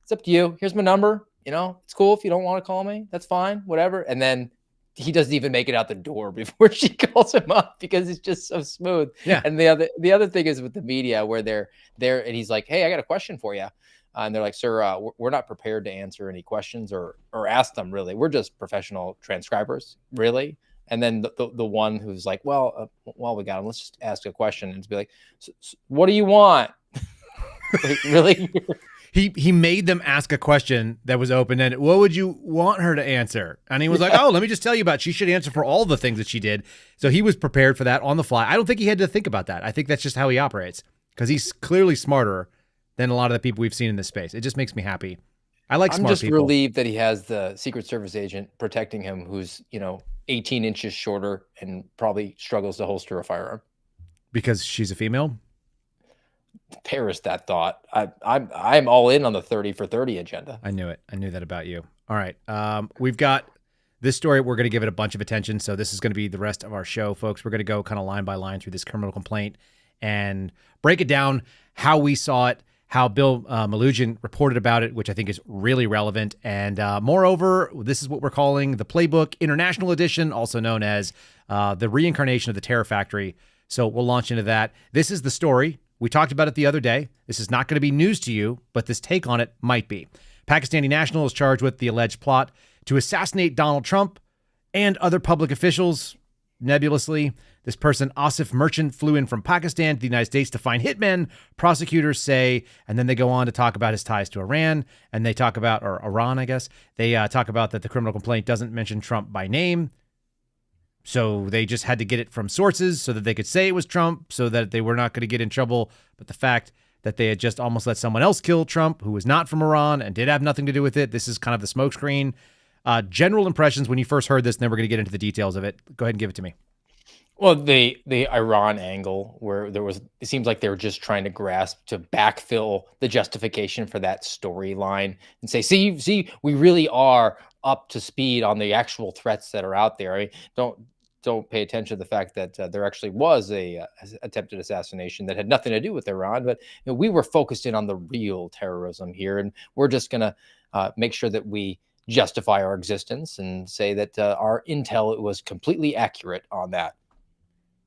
D: it's up to you. Here's my number. It's cool if you don't want to call me. That's fine, whatever. And then he doesn't even make it out the door before she calls him up because it's just so smooth.
H: Yeah.
D: And the other thing is with the media where they're there and he's like, hey, I got a question for you. And they're like, sir, we're not prepared to answer any questions or ask them, really. We're just professional transcribers, really. And then the one who's like, well, we got him. Let's just ask a question and be like, what do you want? Like, really?
H: He made them ask a question that was open-ended. What would you want her to answer? And he was like, oh, let me just tell you about it. She should answer for all the things that she did. So he was prepared for that on the fly. I don't think he had to think about that. I think that's just how he operates because he's clearly smarter than a lot of the people we've seen in this space. It just makes me happy. I like smart people.
D: I'm just relieved that he has the Secret Service agent protecting him who's, 18 inches shorter and probably struggles to holster a firearm.
H: Because she's a female?
D: Perish that thought. I'm all in on the 30 for 30 agenda.
H: I knew it. I knew that about you. All right. We've got this story. We're going to give it a bunch of attention. So this is going to be the rest of our show, folks. We're going to go kind of line by line through this criminal complaint and break it down, how we saw it, how Bill Melugin reported about it, which I think is really relevant. And moreover, this is what we're calling the Playbook International Edition, also known as the reincarnation of the Terror Factory. So we'll launch into that. This is the story. We talked about it the other day. This is not going to be news to you, but this take on it might be. Pakistani national is charged with the alleged plot to assassinate Donald Trump and other public officials. Nebulously, this person, Asif Merchant, flew in from Pakistan to the United States to find hitmen, prosecutors say, and then they go on to talk about his ties to Iran, and they talk about, or Iran, I guess. They talk about that the criminal complaint doesn't mention Trump by name. So they just had to get it from sources so that they could say it was Trump, so that they were not going to get in trouble. But the fact that they had just almost let someone else kill Trump, who was not from Iran and did have nothing to do with it. This is kind of the smokescreen. General impressions when you first heard this, and then we're going to get into the details of it. Go ahead and give it to me.
D: Well, the Iran angle, where it seems like they were just trying to grasp to backfill the justification for that storyline and say, see, we really are up to speed on the actual threats that are out there. I mean, don't pay attention to the fact that there actually was a attempted assassination that had nothing to do with Iran, but we were focused in on the real terrorism here, and we're just going to make sure that we justify our existence and say that our intel was completely accurate on that.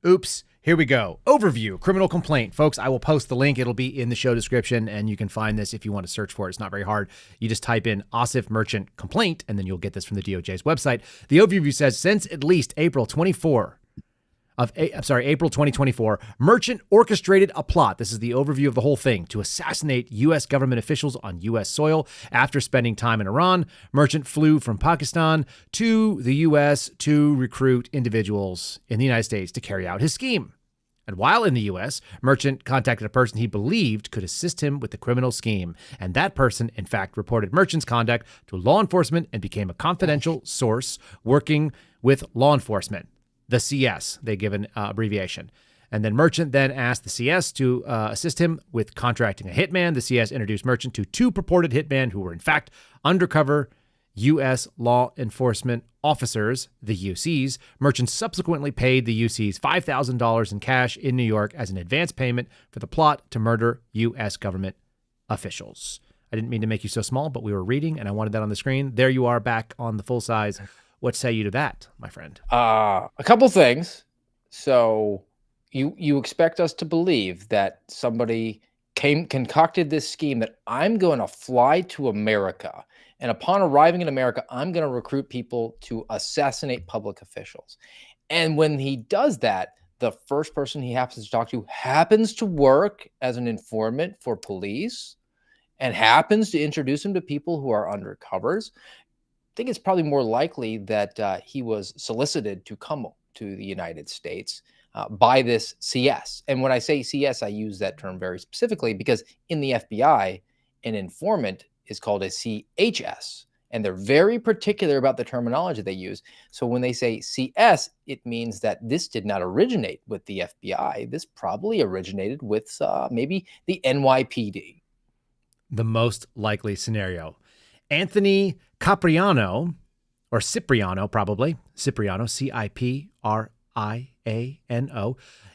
H: Oops. Here we go. Overview, criminal complaint. Folks, I will post the link. It'll be in the show description, and you can find this if you want to search for it. It's not very hard. You just type in Asif Merchant complaint, and then you'll get this from the DOJ's website. The overview says, since at least April 2024, Merchant orchestrated a plot. This is the overview of the whole thing, to assassinate U.S. government officials on U.S. soil. After spending time in Iran, Merchant flew from Pakistan to the U.S. to recruit individuals in the United States to carry out his scheme. And while in the U.S., Merchant contacted a person he believed could assist him with the criminal scheme. And that person, in fact, reported Merchant's conduct to law enforcement and became a confidential source working with law enforcement. The CS, they give an abbreviation. And then Merchant then asked the CS to assist him with contracting a hitman. The CS introduced Merchant to two purported hitmen who were in fact undercover U.S. law enforcement officers, the UCs. Merchant subsequently paid the UCs $5,000 in cash in New York as an advance payment for the plot to murder U.S. government officials. I didn't mean to make you so small, but we were reading and I wanted that on the screen. There you are back on the full size. What say you to that, my friend?
D: A couple things. So you expect us to believe that somebody concocted this scheme that I'm going to fly to America, and upon arriving in America, I'm going to recruit people to assassinate public officials. And when he does that, the first person he happens to talk to happens to work as an informant for police and happens to introduce him to people who are undercovers. I think it's probably more likely that he was solicited to come to the United States by this CS. And when I say CS, I use that term very specifically because in the FBI, an informant is called a CHS, and they're very particular about the terminology they use. So when they say CS, it means that this did not originate with the FBI. This probably originated with maybe the NYPD.
H: The most likely scenario. Anthony Cipriano, or Cipriano probably, Cipriano, C-I-P-R-I-A-N-O.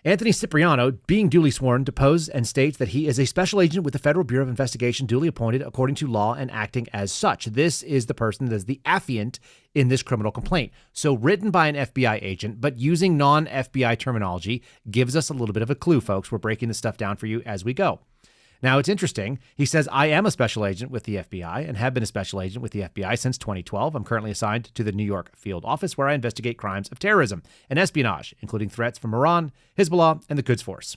H: Anthony Cipriano, being duly sworn, deposed and states that he is a special agent with the Federal Bureau of Investigation, duly appointed according to law and acting as such. This is the person that is the affiant in this criminal complaint. So written by an FBI agent, but using non-FBI terminology, gives us a little bit of a clue, folks. We're breaking this stuff down for you as we go. Now, it's interesting. He says, I am a special agent with the FBI and have been a special agent with the FBI since 2012. I'm currently assigned to the New York field office where I investigate crimes of terrorism and espionage, including threats from Iran, Hezbollah, and the Quds Force.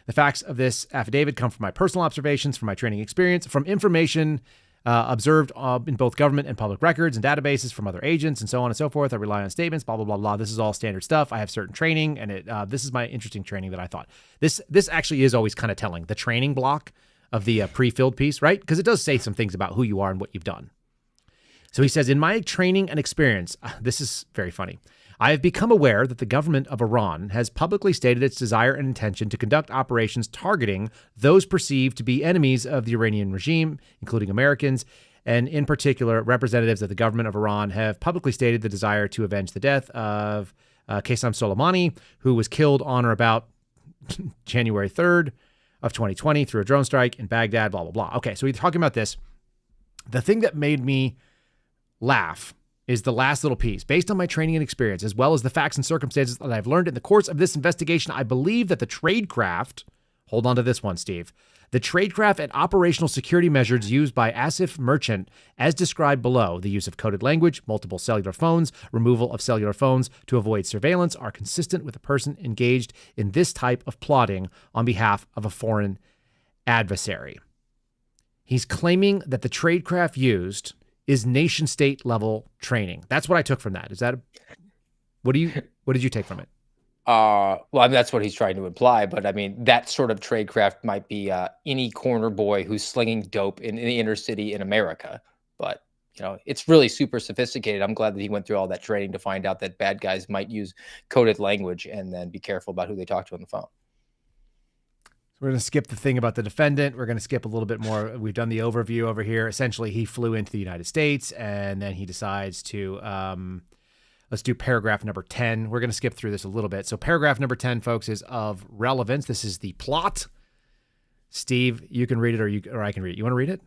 H: The facts of this affidavit come from my personal observations, from my training experience, from information observed in both government and public records and databases from other agents and so on and so forth. I rely on statements, blah, blah, blah, blah. This is all standard stuff. I have certain training, and this is my interesting training that I thought. This actually is always kind of telling, the training block of the pre-filled piece, right? Because it does say some things about who you are and what you've done. So he says, in my training and experience, this is very funny. I have become aware that the government of Iran has publicly stated its desire and intention to conduct operations targeting those perceived to be enemies of the Iranian regime, including Americans, and in particular, representatives of the government of Iran have publicly stated the desire to avenge the death of Qasem Soleimani, who was killed on or about January 3rd of 2020 through a drone strike in Baghdad, blah, blah, blah. Okay, so we're talking about this. The thing that made me laugh is the last little piece. Based on my training and experience, as well as the facts and circumstances that I've learned in the course of this investigation, I believe that the tradecraft, hold on to this one, Steve, the tradecraft and operational security measures used by Asif Merchant, as described below, the use of coded language, multiple cellular phones, removal of cellular phones to avoid surveillance, are consistent with a person engaged in this type of plotting on behalf of a foreign adversary. He's claiming that the tradecraft used is nation state level training. That's what I took from that. Is that what did you take from it?
D: Well, I mean, that's what he's trying to imply, but I mean, that sort of tradecraft might be any corner boy who's slinging dope in the inner city in America. But, you know, it's really super sophisticated. I'm glad that he went through all that training to find out that bad guys might use coded language and then be careful about who they talk to on the phone.
H: We're going to skip the thing about the defendant. We're going to skip a little bit more. We've done the overview over here. Essentially, he flew into the United States, and then he decides to, let's do paragraph number 10. We're going to skip through this a little bit. So paragraph number 10, folks, is of relevance. This is the plot. Steve, you can read it, or I can read it. You want to read it?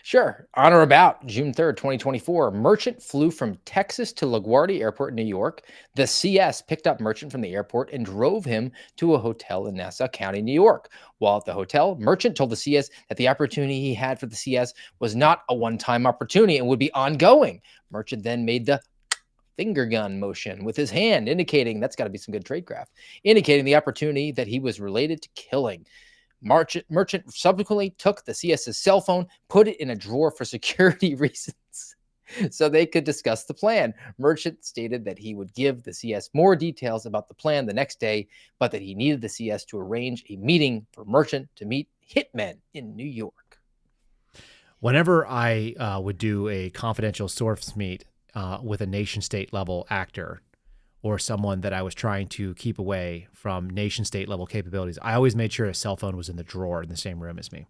D: Sure. On or about June 3rd, 2024, Merchant flew from Texas to LaGuardia Airport in New York. The CS picked up Merchant from the airport and drove him to a hotel in Nassau County, New York. While at the hotel, Merchant told the CS that the opportunity he had for the CS was not a one-time opportunity and would be ongoing. Merchant then made the finger gun motion with his hand, indicating, that's got to be some good tradecraft, indicating the opportunity that he was related to killing. Merchant subsequently took the CS's cell phone, put it in a drawer for security reasons so they could discuss the plan. Merchant stated that he would give the CS more details about the plan the next day, but that he needed the CS to arrange a meeting for Merchant to meet hitmen in New York.
H: Whenever I would do a confidential source meet with a nation state level actor, or someone that I was trying to keep away from nation state level capabilities, I always made sure a cell phone was in the drawer in the same room as me.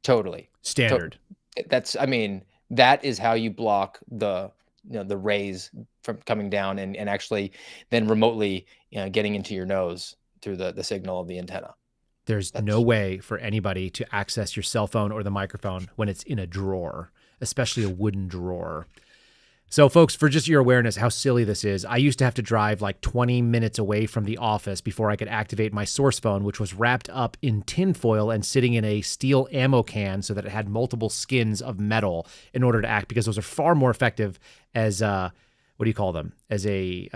D: Totally.
H: Standard.
D: That's, I mean, that is how you block the, you know, the rays from coming down and actually then remotely, you know, getting into your nose through the signal of the antenna.
H: There's no way for anybody to access your cell phone or the microphone when it's in a drawer, especially a wooden drawer. So, folks, for just your awareness how silly this is, I used to have to drive like 20 minutes away from the office before I could activate my source phone, which was wrapped up in tinfoil and sitting in a steel ammo can so that it had multiple skins of metal in order to act, because those are far more effective as, what do you call them? As a,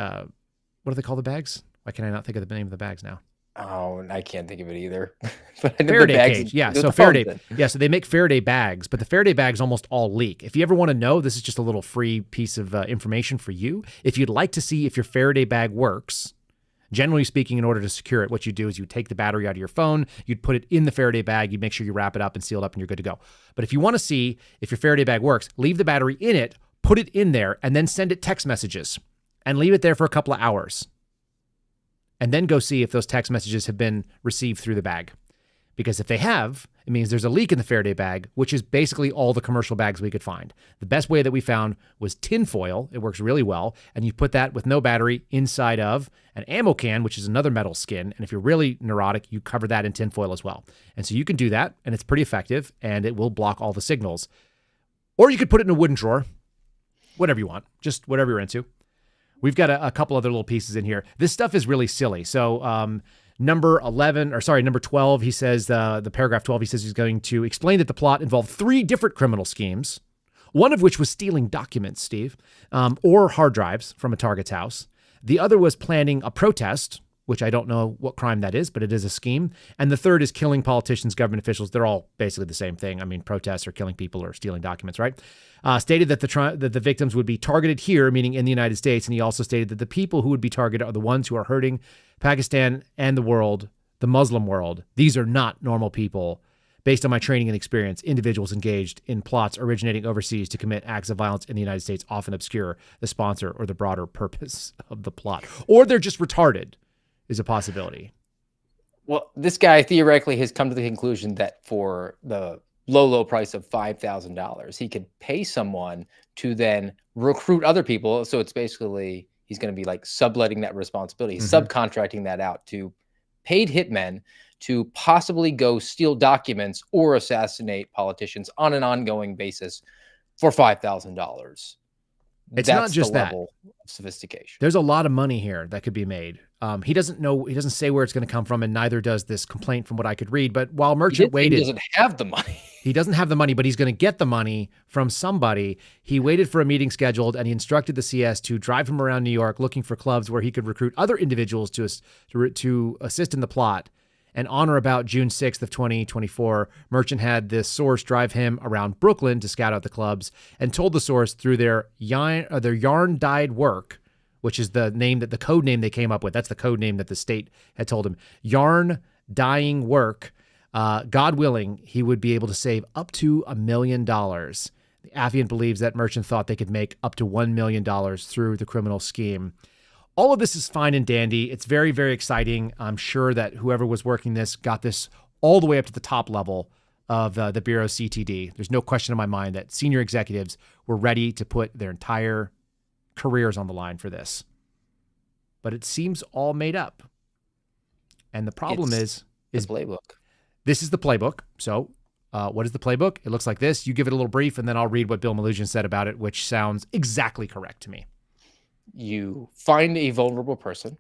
H: what do they call the bags? Why can I not think of the name of the bags now?
D: Oh, I can't think of it either. But
H: Faraday cage. Yeah, so Faraday. Yeah, so they make Faraday bags, but the Faraday bags almost all leak. If you ever want to know, this is just a little free piece of information for you. If you'd like to see if your Faraday bag works, generally speaking, in order to secure it, what you do is you take the battery out of your phone, you'd put it in the Faraday bag, you'd make sure you wrap it up and seal it up, and you're good to go. But if you want to see if your Faraday bag works, leave the battery in it, put it in there, and then send it text messages, and leave it there for a couple of hours. And then go see if those text messages have been received through the bag. Because if they have, it means there's a leak in the Faraday bag, which is basically all the commercial bags we could find. The best way that we found was tinfoil. It works really well. And you put that with no battery inside of an ammo can, which is another metal skin. And if you're really neurotic, you cover that in tinfoil as well. And so you can do that, and it's pretty effective, and it will block all the signals. Or you could put it in a wooden drawer. Whatever you want. Just whatever you're into. We've got a couple other little pieces in here. This stuff is really silly. So number 12, he says, the paragraph 12, he says he's going to explain that the plot involved 3 different criminal schemes, one of which was stealing documents, Steve, or hard drives from a target's house. The other was planning a protest, which I don't know what crime that is, but it is a scheme. And the third is killing politicians, government officials. They're all basically the same thing. I mean, protests or killing people or stealing documents, right? Stated that the victims would be targeted here, meaning in the United States. And he also stated that the people who would be targeted are the ones who are hurting Pakistan and the world, the Muslim world. These are not normal people. Based on my training and experience, individuals engaged in plots originating overseas to commit acts of violence in the United States often obscure the sponsor or the broader purpose of the plot. Or they're just retarded is a possibility.
D: Well, this guy theoretically has come to the conclusion that for the low price of $5,000, he could pay someone to then recruit other people. So it's basically, he's going to be like subletting that responsibility, subcontracting that out to paid hitmen to possibly go steal documents or assassinate politicians on an ongoing basis for $5,000.
H: It's not just
D: the
H: that.
D: level of sophistication.
H: There's a lot of money here that could be made. He doesn't know. He doesn't say where it's going to come from, and neither does this complaint from what I could read. But while Merchant waited,
D: he doesn't have the money.
H: He doesn't have the money, but he's going to get the money from somebody. He waited for a meeting scheduled, and he instructed the CS to drive him around New York looking for clubs where he could recruit other individuals to assist in the plot. And on or about June 6th of 2024, Merchant had this source drive him around Brooklyn to scout out the clubs and told the source through their yarn-dyed work, which is the code name they came up with. That's the code name that the state had told him. Yarn dyeing work. God willing, he would be able to save up to $1 million. The affiant believes that Merchant thought they could make up to $1 million through the criminal scheme. All of this is fine and dandy. It's very, very exciting. I'm sure that whoever was working this got this all the way up to the top level of the Bureau CTD. There's no question in my mind that senior executives were ready to put their entire careers on the line for this. But it seems all made up. And the problem is
D: the playbook.
H: This is the playbook. So what is the playbook? It looks like this. You give it a little brief, and then I'll read what Bill Melugin said about it, which sounds exactly correct to me.
D: You find a vulnerable person,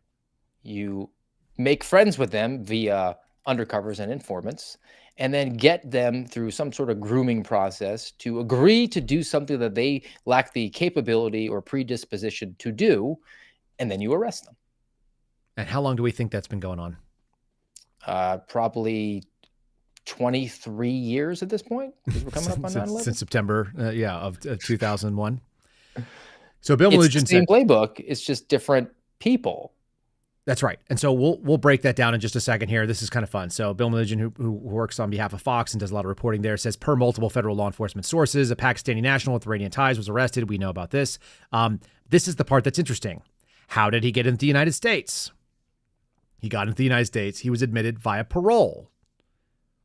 D: you make friends with them via undercovers and informants, and then get them through some sort of grooming process to agree to do something that they lack the capability or predisposition to do, and then you arrest them.
H: And how long do we think that's been going on?
D: Probably 23 years at this point, because we're coming up on 9/11.
H: Since September, of 2001. So Bill
D: It's
H: Melugin
D: the same
H: said,
D: playbook. It's just different people.
H: That's right. And so we'll break that down in just a second here. This is kind of fun. So Bill Melugin, who works on behalf of Fox and does a lot of reporting there, says per multiple federal law enforcement sources, a Pakistani national with Iranian ties was arrested. We know about this. This is the part that's interesting. How did he get into the United States? He got into the United States. He was admitted via parole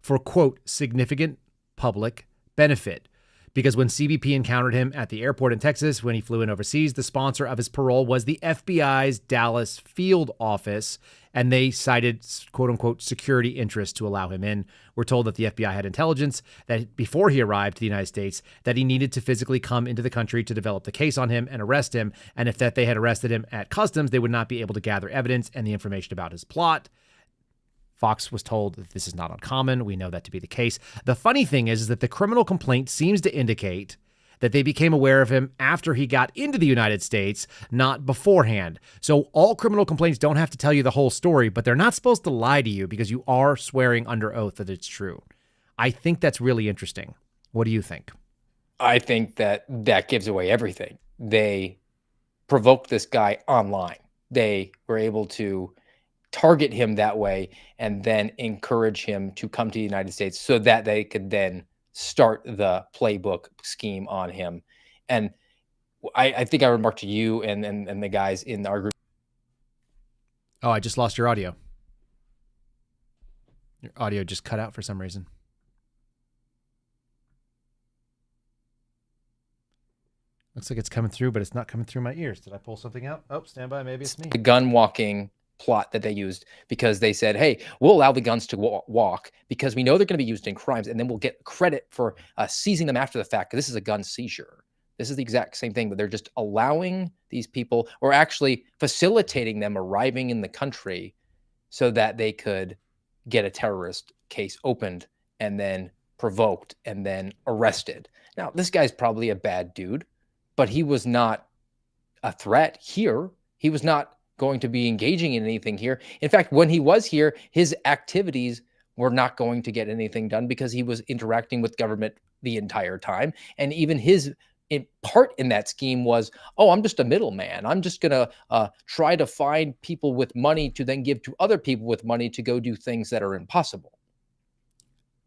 H: for, quote, significant public benefit. Because when CBP encountered him at the airport in Texas when he flew in overseas, the sponsor of his parole was the FBI's Dallas field office, and they cited, quote unquote, security interests to allow him in. We're told that the FBI had intelligence that before he arrived to the United States, that he needed to physically come into the country to develop the case on him and arrest him. And if that they had arrested him at customs, they would not be able to gather evidence and the information about his plot. Fox was told that this is not uncommon. We know that to be the case. The funny thing is that the criminal complaint seems to indicate that they became aware of him after he got into the United States, not beforehand. So all criminal complaints don't have to tell you the whole story, but they're not supposed to lie to you because you are swearing under oath that it's true. I think that's really interesting. What do you think?
D: I think that gives away everything. They provoked this guy online. They were able to target him that way and then encourage him to come to the United States so that they could then start the playbook scheme on him. And I think I remarked to you and the guys in our group.
H: Oh, I just lost your audio. Your audio just cut out for some reason. Looks like it's coming through, but it's not coming through my ears. Did I pull something out? Oh, stand by. Maybe it's me.
D: The gun walking plot that they used, because they said, hey, we'll allow the guns to walk because we know they're going to be used in crimes, and then we'll get credit for seizing them after the fact, because this is a gun seizure. This is the exact same thing, but they're just allowing these people, or actually facilitating them arriving in the country so that they could get a terrorist case opened and then provoked and then arrested. Now, this guy's probably a bad dude, but he was not a threat here. He was not going to be engaging in anything here. In fact, when he was here, his activities were not going to get anything done because he was interacting with government the entire time. And even his part in that scheme was, oh, I'm just a middleman. I'm just going to try to find people with money to then give to other people with money to go do things that are impossible.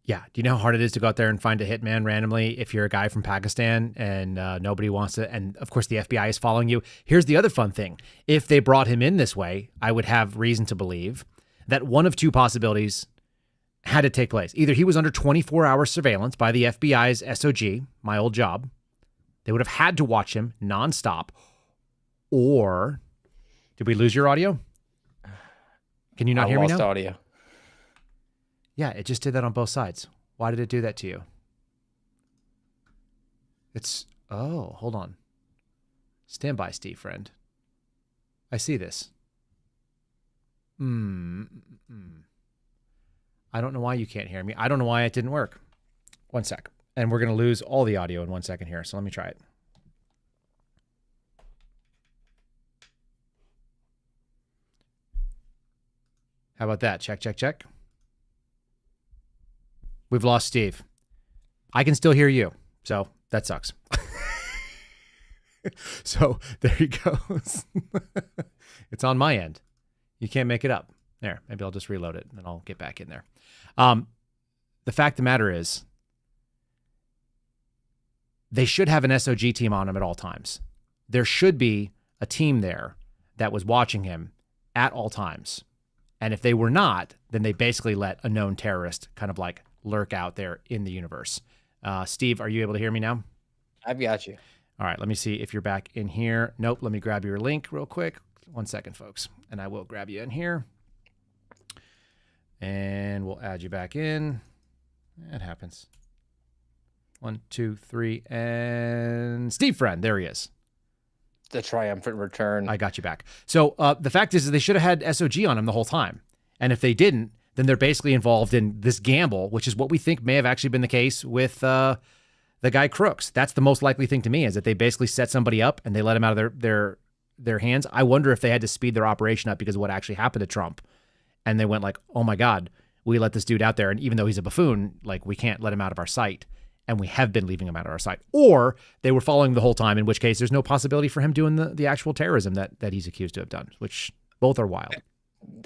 H: Yeah. Do you know how hard it is to go out there and find a hitman randomly if you're a guy from Pakistan and nobody wants to? And of course, the FBI is following you. Here's the other fun thing. If they brought him in this way, I would have reason to believe that one of two possibilities had to take place. Either he was under 24-hour surveillance by the FBI's SOG, my old job. They would have had to watch him nonstop. Or did we lose your audio? Can you not hear me now?
D: I lost audio.
H: Yeah, it just did that on both sides. Why did it do that to you? Hold on. Stand by, Steve, friend. I see this. I don't know why you can't hear me. I don't know why it didn't work. One sec. And we're going to lose all the audio in 1 second here. So let me try it. How about that? Check, check, check. We've lost Steve. I can still hear you. So that sucks. So there he goes. It's on my end. You can't make it up. There, maybe I'll just reload it and then I'll get back in there. The fact of the matter is, they should have an SOG team on him at all times. There should be a team there that was watching him at all times. And if they were not, then they basically let a known terrorist kind of like lurk out there in the universe. Steve, are you able to hear me now?
D: I've got you.
H: All right, let me see if you're back in here. Nope, let me grab your link real quick. 1 second, folks. And I will grab you in here. And we'll add you back in. It happens. 1, 2, 3, and Steve Friend. There he is.
D: The triumphant return.
H: I got you back. So the fact is they should have had SOG on him the whole time. And if they didn't, then they're basically involved in this gamble, which is what we think may have actually been the case with the guy Crooks. That's the most likely thing to me, is that they basically set somebody up and they let him out of their hands. I wonder if they had to speed their operation up because of what actually happened to Trump. And they went like, oh my God, we let this dude out there. And even though he's a buffoon, like we can't let him out of our sight. And we have been leaving him out of our sight. Or they were following the whole time, in which case there's no possibility for him doing the actual terrorism that he's accused to have done, which both are wild.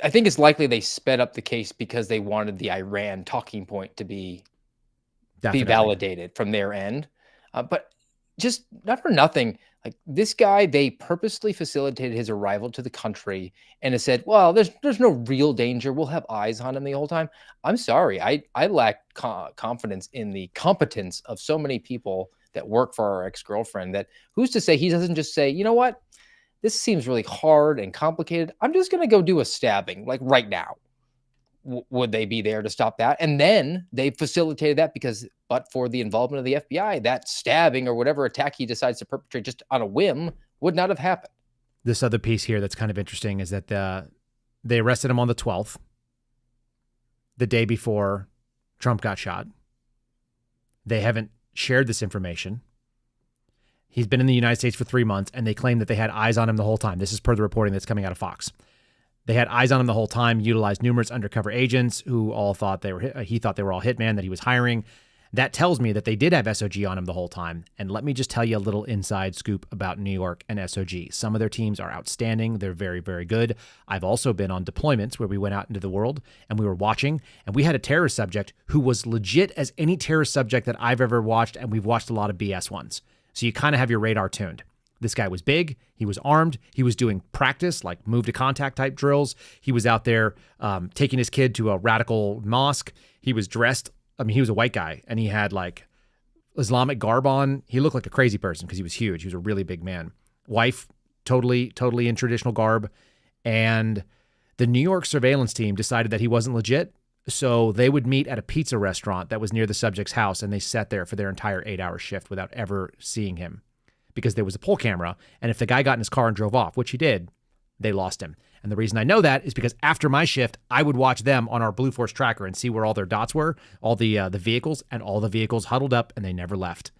D: I think it's likely they sped up the case because they wanted the Iran talking point to be validated from their end. But just not for nothing, like this guy, they purposely facilitated his arrival to the country and has said, well, there's no real danger. We'll have eyes on him the whole time. I'm sorry. I lack confidence in the competence of so many people that work for our ex-girlfriend that who's to say he doesn't just say, you know what? This seems really hard and complicated. I'm just going to go do a stabbing like right now. Would they be there to stop that? And then they facilitated that because, but for the involvement of the FBI, that stabbing or whatever attack he decides to perpetrate just on a whim would not have happened.
H: This other piece here that's kind of interesting is that they arrested him on the 12th, the day before Trump got shot. They haven't shared this information. He's been in the United States for 3 months, and they claim that they had eyes on him the whole time. This is per the reporting that's coming out of Fox. They had eyes on him the whole time, utilized numerous undercover agents who all thought he thought they were all hitmen that he was hiring. That tells me that they did have SOG on him the whole time. And let me just tell you a little inside scoop about New York and SOG. Some of their teams are outstanding. They're very, very good. I've also been on deployments where we went out into the world and we were watching, and we had a terrorist subject who was legit as any terrorist subject that I've ever watched, and we've watched a lot of BS ones. So you kind of have your radar tuned. This guy was big. He was armed. He was doing practice, like move to contact type drills. He was out there taking his kid to a radical mosque. He was dressed. I mean, he was a white guy and he had like Islamic garb on. He looked like a crazy person because he was huge. He was a really big man. Wife, totally in traditional garb. And the New York surveillance team decided that he wasn't legit. So they would meet at a pizza restaurant that was near the subject's house, and they sat there for their entire 8-hour shift without ever seeing him because there was a poll camera. And if the guy got in his car and drove off, which he did, they lost him. And the reason I know that is because after my shift, I would watch them on our Blue Force tracker and see where all their dots were, all the vehicles, and all the vehicles huddled up, and they never left.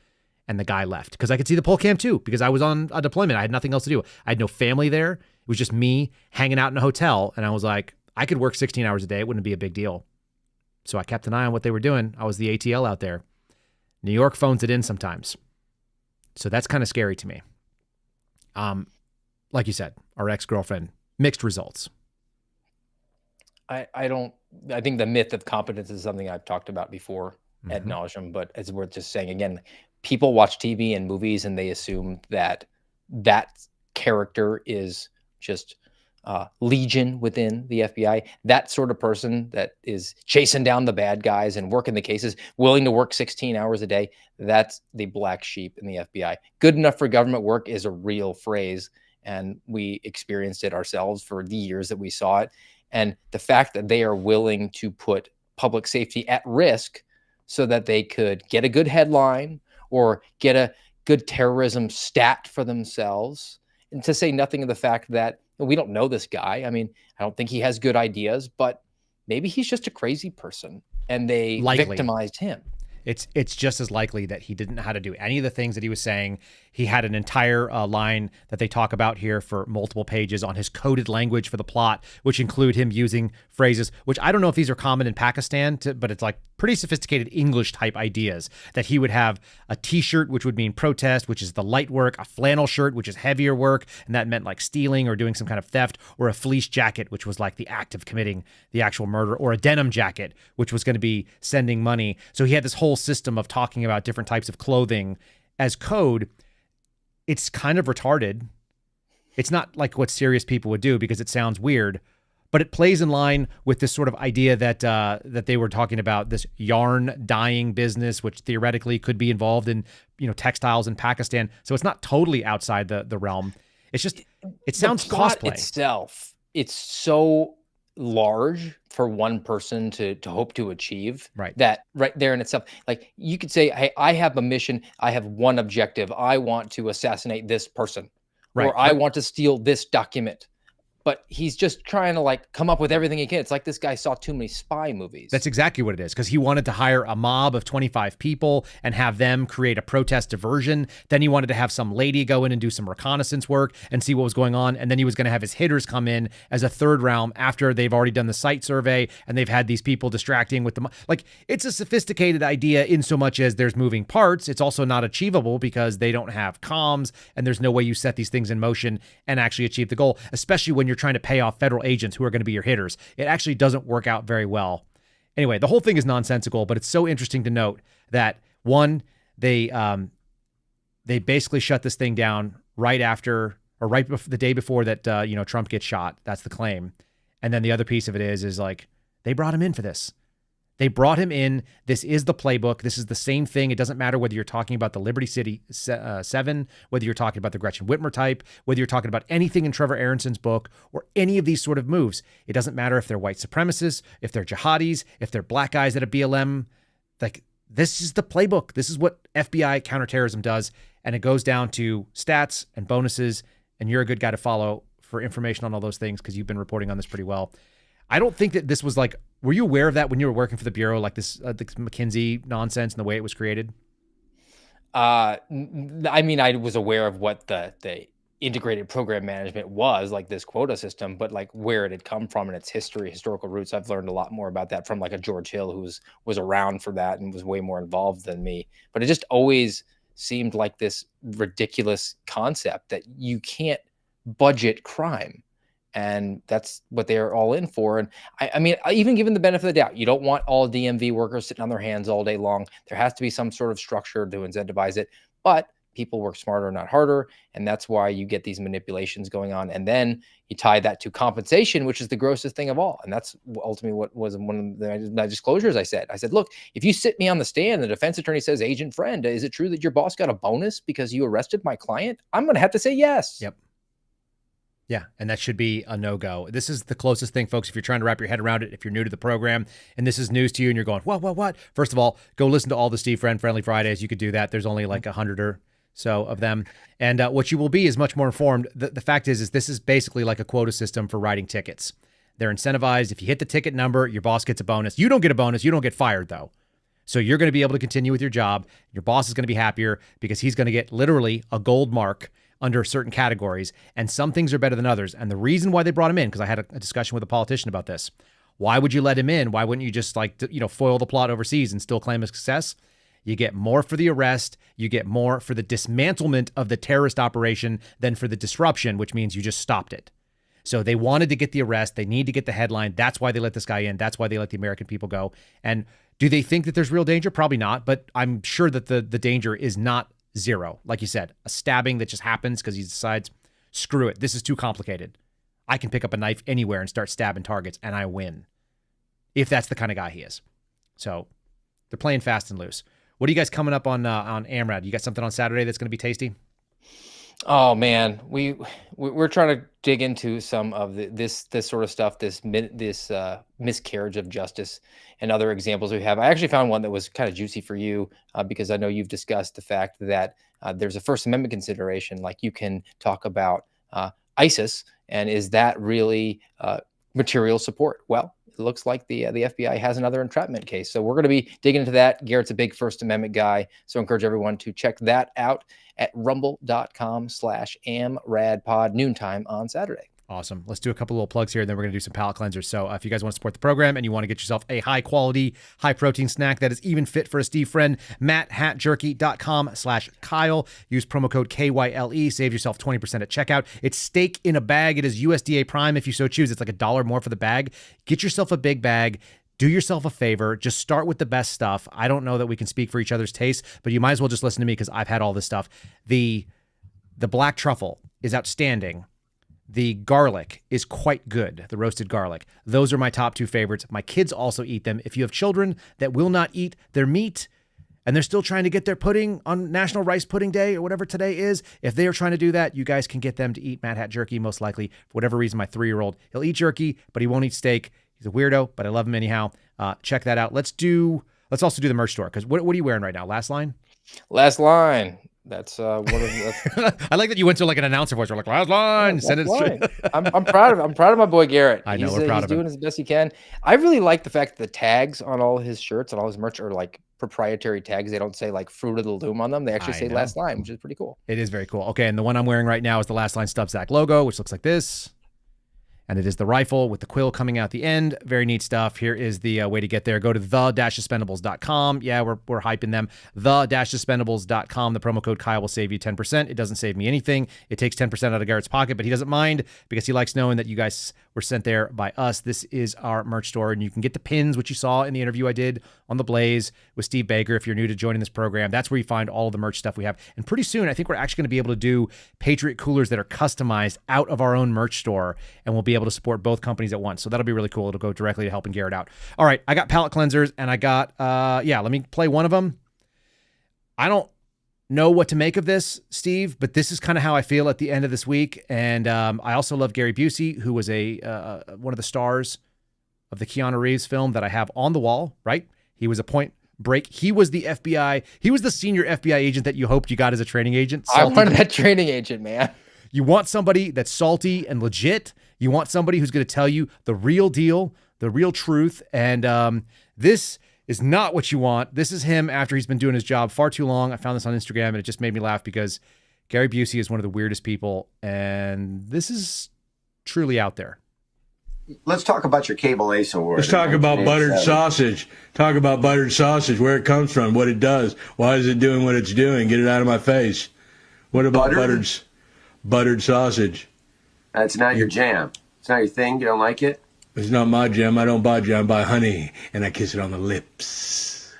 H: And the guy left because I could see the poll cam too because I was on a deployment. I had nothing else to do. I had no family there. It was just me hanging out in a hotel. And I was like, I could work 16 hours a day. It wouldn't be a big deal. So I kept an eye on what they were doing. I was the ATL out there. New York phones it in sometimes. So that's kind of scary to me. Like you said, our ex-girlfriend, mixed results.
D: I think the myth of competence is something I've talked about before ad nauseum, but it's worth just saying again, people watch TV and movies and they assume that that character is just legion within the FBI. That sort of person that is chasing down the bad guys and working the cases, willing to work 16 hours a day, that's the black sheep in the FBI. Good enough for government work is a real phrase, and we experienced it ourselves for the years that we saw it. And the fact that they are willing to put public safety at risk so that they could get a good headline or get a good terrorism stat for themselves, and to say nothing of the fact that we don't know this guy. I mean, I don't think he has good ideas, but maybe he's just a crazy person and they victimized him.
H: It's just as likely that he didn't know how to do any of the things that he was saying. He had an entire line that they talk about here for multiple pages on his coded language for the plot, which include him using phrases, which I don't know if these are common in Pakistan, but it's like pretty sophisticated English type ideas, that he would have a t-shirt, which would mean protest, which is the light work, a flannel shirt, which is heavier work, and that meant like stealing or doing some kind of theft, or a fleece jacket, which was like the act of committing the actual murder, or a denim jacket, which was going to be sending money. So he had this whole system of talking about different types of clothing as code. It's kind of retarded. It's not like what serious people would do because it sounds weird, but it plays in line with this sort of idea that that they were talking about, this yarn dyeing business, which theoretically could be involved in, textiles in Pakistan. So it's not totally outside the realm. It's just, it sounds
D: the plot
H: cosplay
D: itself. It's so large for one person to hope to achieve,
H: right?
D: That right there in itself, like you could say, hey, I have a mission, I have one objective, I want to assassinate this person,
H: right,
D: or I want to steal this document. But he's just trying to like come up with everything he can. It's like this guy saw too many spy movies.
H: That's exactly what it is, because he wanted to hire a mob of 25 people and have them create a protest diversion. Then he wanted to have some lady go in and do some reconnaissance work and see what was going on. And then he was going to have his hitters come in as a third round after they've already done the site survey and they've had these people distracting with them. Like, it's a sophisticated idea in so much as there's moving parts. It's also not achievable because they don't have comms and there's no way you set these things in motion and actually achieve the goal, especially when you're trying to pay off federal agents who are going to be your hitters. It actually doesn't work out very well. Anyway, the whole thing is nonsensical, but it's so interesting to note that, one, they basically shut this thing down right after, or right before, the day before that Trump gets shot. That's the claim. And then the other piece of it is like, they brought him in for this. They brought him in. This is the playbook. This is the same thing. It doesn't matter whether you're talking about the Liberty City 7, whether you're talking about the Gretchen Whitmer type, whether you're talking about anything in Trevor Aronson's book, or any of these sort of moves. It doesn't matter if they're white supremacists, if they're jihadis, if they're black guys at a BLM. Like, this is the playbook. This is what FBI counterterrorism does. And it goes down to stats and bonuses. And you're a good guy to follow for information on all those things, because you've been reporting on this pretty well. I don't think that this was like, were you aware of that when you were working for the Bureau, like this McKinsey nonsense and the way it was created?
D: I mean, I was aware of what the integrated program management was, like this quota system, but like where it had come from and its historical roots, I've learned a lot more about that from like a George Hill who was around for that and was way more involved than me. But it just always seemed like this ridiculous concept that you can't budget crime. And that's what they're all in for. And I mean, even given the benefit of the doubt, you don't want all DMV workers sitting on their hands all day long. There has to be some sort of structure to incentivize it. But people work smarter, not harder. And that's why you get these manipulations going on. And then you tie that to compensation, which is the grossest thing of all. And that's ultimately what was one of my disclosures. I said, look, if you sit me on the stand, the defense attorney says, Agent Friend, is it true that your boss got a bonus because you arrested my client? I'm going to have to say yes.
H: Yep. Yeah, and that should be a no-go. This is the closest thing, folks, if you're trying to wrap your head around it, if you're new to the program, and this is news to you, and you're going, what? First of all, go listen to all the Steve Friendly Fridays. You could do that. There's only like 100 or so of them. And what you will be is much more informed. The fact is this is basically like a quota system for writing tickets. They're incentivized. If you hit the ticket number, your boss gets a bonus. You don't get a bonus. You don't get fired, though. So you're going to be able to continue with your job. Your boss is going to be happier because he's going to get literally a gold mark under certain categories, and some things are better than others. And the reason why they brought him in, because I had a discussion with a politician about this, why would you let him in? Why wouldn't you just foil the plot overseas and still claim a success? You get more for the arrest. You get more for the dismantlement of the terrorist operation than for the disruption, which means you just stopped it. So they wanted to get the arrest. They need to get the headline. That's why they let this guy in. That's why they let the American people go. And do they think that there's real danger? Probably not. But I'm sure that the danger is not zero. Like you said, a stabbing that just happens because he decides, screw it, this is too complicated. I can pick up a knife anywhere and start stabbing targets, and I win. If that's the kind of guy he is. So they're playing fast and loose. What are you guys coming up on AMRAD? You got something on Saturday that's going to be tasty?
D: Oh man, we're trying to dig into some of this sort of stuff, this miscarriage of justice, and other examples we have. I actually found one that was kind of juicy for you because I know you've discussed the fact that there's a First Amendment consideration, like you can talk about ISIS, and is that really material support? Well, it looks like the FBI has another entrapment case. So we're going to be digging into that. Garrett's a big First Amendment guy, so I encourage everyone to check that out at rumble.com/amradpod, noontime on Saturday.
H: Awesome. Let's do a couple little plugs here, and then we're going to do some palate cleansers. So if you guys want to support the program and you want to get yourself a high-quality, high-protein snack that is even fit for a Steve friend, matthatjerky.com/Kyle. Use promo code KYLE. Save yourself 20% at checkout. It's steak in a bag. It is USDA Prime if you so choose. It's like $1 more for the bag. Get yourself a big bag. Do yourself a favor. Just start with the best stuff. I don't know that we can speak for each other's taste, but you might as well just listen to me because I've had all this stuff. The black truffle is outstanding. The garlic is quite good, the roasted garlic. Those are my top two favorites. My kids also eat them. If you have children that will not eat their meat and they're still trying to get their pudding on National Rice Pudding Day or whatever today is, if they are trying to do that, you guys can get them to eat Mad Hat Jerky, most likely. For whatever reason, my 3-year-old, he'll eat jerky, but he won't eat steak. He's a weirdo, but I love him anyhow. Check that out. Let's also do the merch store, because what are you wearing right now? Last Line?
D: Last Line. That's one of
H: I like that you went to like an announcer voice. You're like, Last Line.
D: Yeah,
H: Send it straight.
D: I'm proud of my boy Garrett.
H: I know,
D: he's
H: we're proud
D: he's
H: of him.
D: doing as best he can. I really like the fact that the tags on all his shirts and all his merch are like proprietary tags. They don't say like Fruit of the Loom on them. They actually say Last Line, which is pretty cool.
H: It is very cool. Okay, and the one I'm wearing right now is the Last Line Stubsack logo, which looks like this. And it is the rifle with the quill coming out the end. Very neat stuff. Here is the way to get there. Go to the-suspendables.com. Yeah, we're hyping them. The-suspendables.com. The promo code Kyle will save you 10%. It doesn't save me anything. It takes 10% out of Garrett's pocket, but he doesn't mind because he likes knowing that you guys were sent there by us. This is our merch store, and you can get the pins, which you saw in the interview I did on The Blaze with Steve Baker. If you're new to joining this program, that's where you find all of the merch stuff we have. And pretty soon, I think we're actually going to be able to do Patriot coolers that are customized out of our own merch store, and we'll be able to support both companies at once. So that'll be really cool. It'll go directly to helping Garrett out. All right, I got palate cleansers, and I got, let me play one of them. I don't know what to make of this, Steve, but this is kind of how I feel at the end of this week. And I also love Gary Busey, who was one of the stars of the Keanu Reeves film that I have on the wall, right? He was a Point Break. He was the FBI. He was the senior FBI agent that you hoped you got as a training agent.
D: I wanted that training agent, man.
H: You want somebody that's salty and legit. You want somebody who's going to tell you the real deal, the real truth. And this is not what you want. This is him after he's been doing his job far too long. I found this on Instagram, and it just made me laugh because Gary Busey is one of the weirdest people, and this is truly out there.
Q: Let's talk about your Cable Ace Award.
R: Let's talk about buttered sausage. Talk about buttered sausage, where it comes from, what it does. Why is it doing what it's doing? Get it out of my face. What about buttered sausage?
Q: That's not your jam. It's not your thing. You don't like it?
R: It's not my jam. I don't buy jam. I buy honey, and I kiss it on the lips.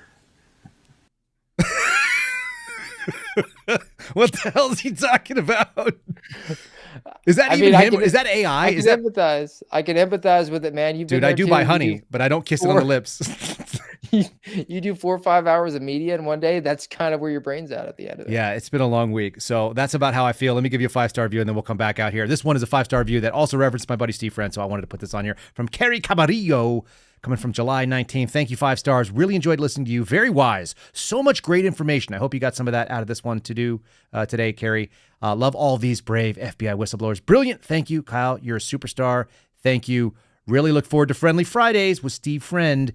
H: What the hell is he talking about? Is that him? Is that AI?
D: I can empathize with it, man.
H: Dude, I do buy honey, but I don't kiss it on the lips.
D: You do 4 or 5 hours of media in one day. That's kind of where your brain's at the end of it.
H: Yeah, it's been a long week. So that's about how I feel. Let me give you a 5-star review, and then we'll come back out here. This one is a 5-star review that also referenced my buddy Steve Friend, so I wanted to put this on here. From Kerry Cabarillo, coming from July 19th. Thank you, 5 stars. Really enjoyed listening to you. Very wise. So much great information. I hope you got some of that out of this one to do today, Kerry. Love all these brave FBI whistleblowers. Brilliant. Thank you, Kyle. You're a superstar. Thank you. Really look forward to Friendly Fridays with Steve Friend.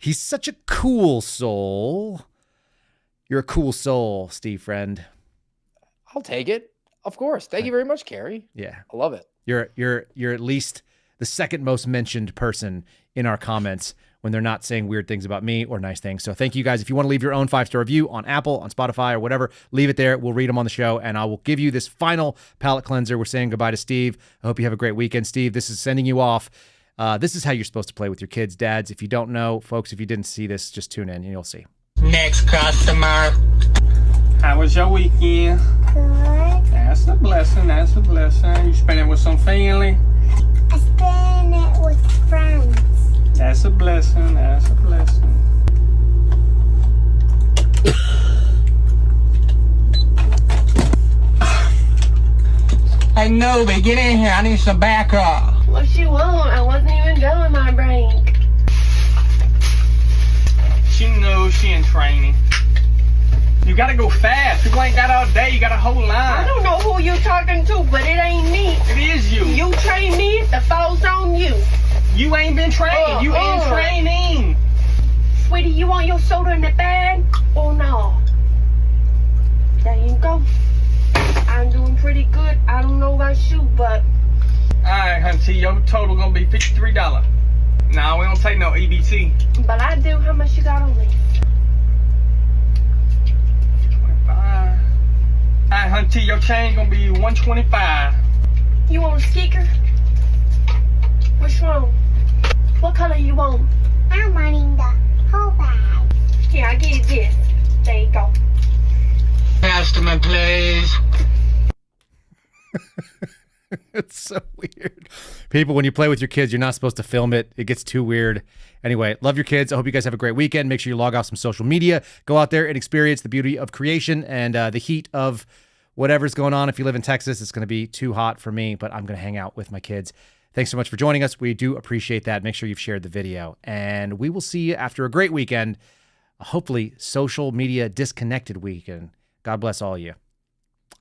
H: He's such a cool soul. You're a cool soul, Steve Friend.
D: I'll take it. Of course. Thank you very much, Carrie.
H: Yeah.
D: I love it.
H: You're at least the second most mentioned person in our comments when they're not saying weird things about me or nice things. So thank you guys. If you want to leave your own 5-star review on Apple, on Spotify, or whatever, leave it there. We'll read them on the show, and I will give you this final palate cleanser. We're saying goodbye to Steve. I hope you have a great weekend. Steve, this is sending you off. This is how you're supposed to play with your kids. Dads, if you don't know, folks, if you didn't see this, just tune in and you'll see.
S: Next customer.
T: How was your weekend?
S: Good.
T: That's a blessing. That's a blessing. You spend it with some family?
S: I spend it with friends.
T: That's a blessing. That's a blessing.
S: Hey, Nobi, get in here. I need some backup.
U: What you want? I wasn't even doing my break.
T: She knows she in training. You gotta go fast. People ain't got all day. You got a whole line.
U: I don't know who you talking to, but it ain't me.
T: It is you.
U: You train me, the fault's on you.
T: You ain't been trained. You in training.
U: Sweetie, you want your soda in the bag or no? There you go. I'm doing pretty good. I don't know about you, but...
T: Alright, hunty, your total gonna be $53. Nah, we don't take no EBT.
U: But I do. How much you got on me?
T: 25. Alright, hunty, your change gonna be $125.
U: You want a sticker? Which one? What color you want?
S: I'm wanting the whole bag.
U: Here, I'll give you this. There you go.
S: Customer, please.
H: It's so weird. People, when you play with your kids, you're not supposed to film it. It gets too weird. Anyway, love your kids. I hope you guys have a great weekend. Make sure you log off some social media. Go out there and experience the beauty of creation and the heat of whatever's going on. If you live in Texas, it's going to be too hot for me, but I'm going to hang out with my kids. Thanks so much for joining us. We do appreciate that. Make sure you've shared the video. And we will see you after a great weekend. Hopefully, social media disconnected weekend. God bless all of you.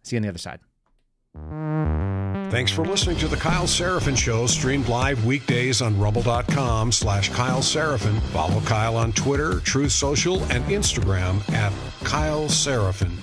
H: See you on the other side.
G: Thanks for listening to The Kyle Seraphin Show, streamed live weekdays on rumble.com/Kyle Seraphin. Follow Kyle on Twitter, Truth Social, and Instagram at Kyle Seraphin.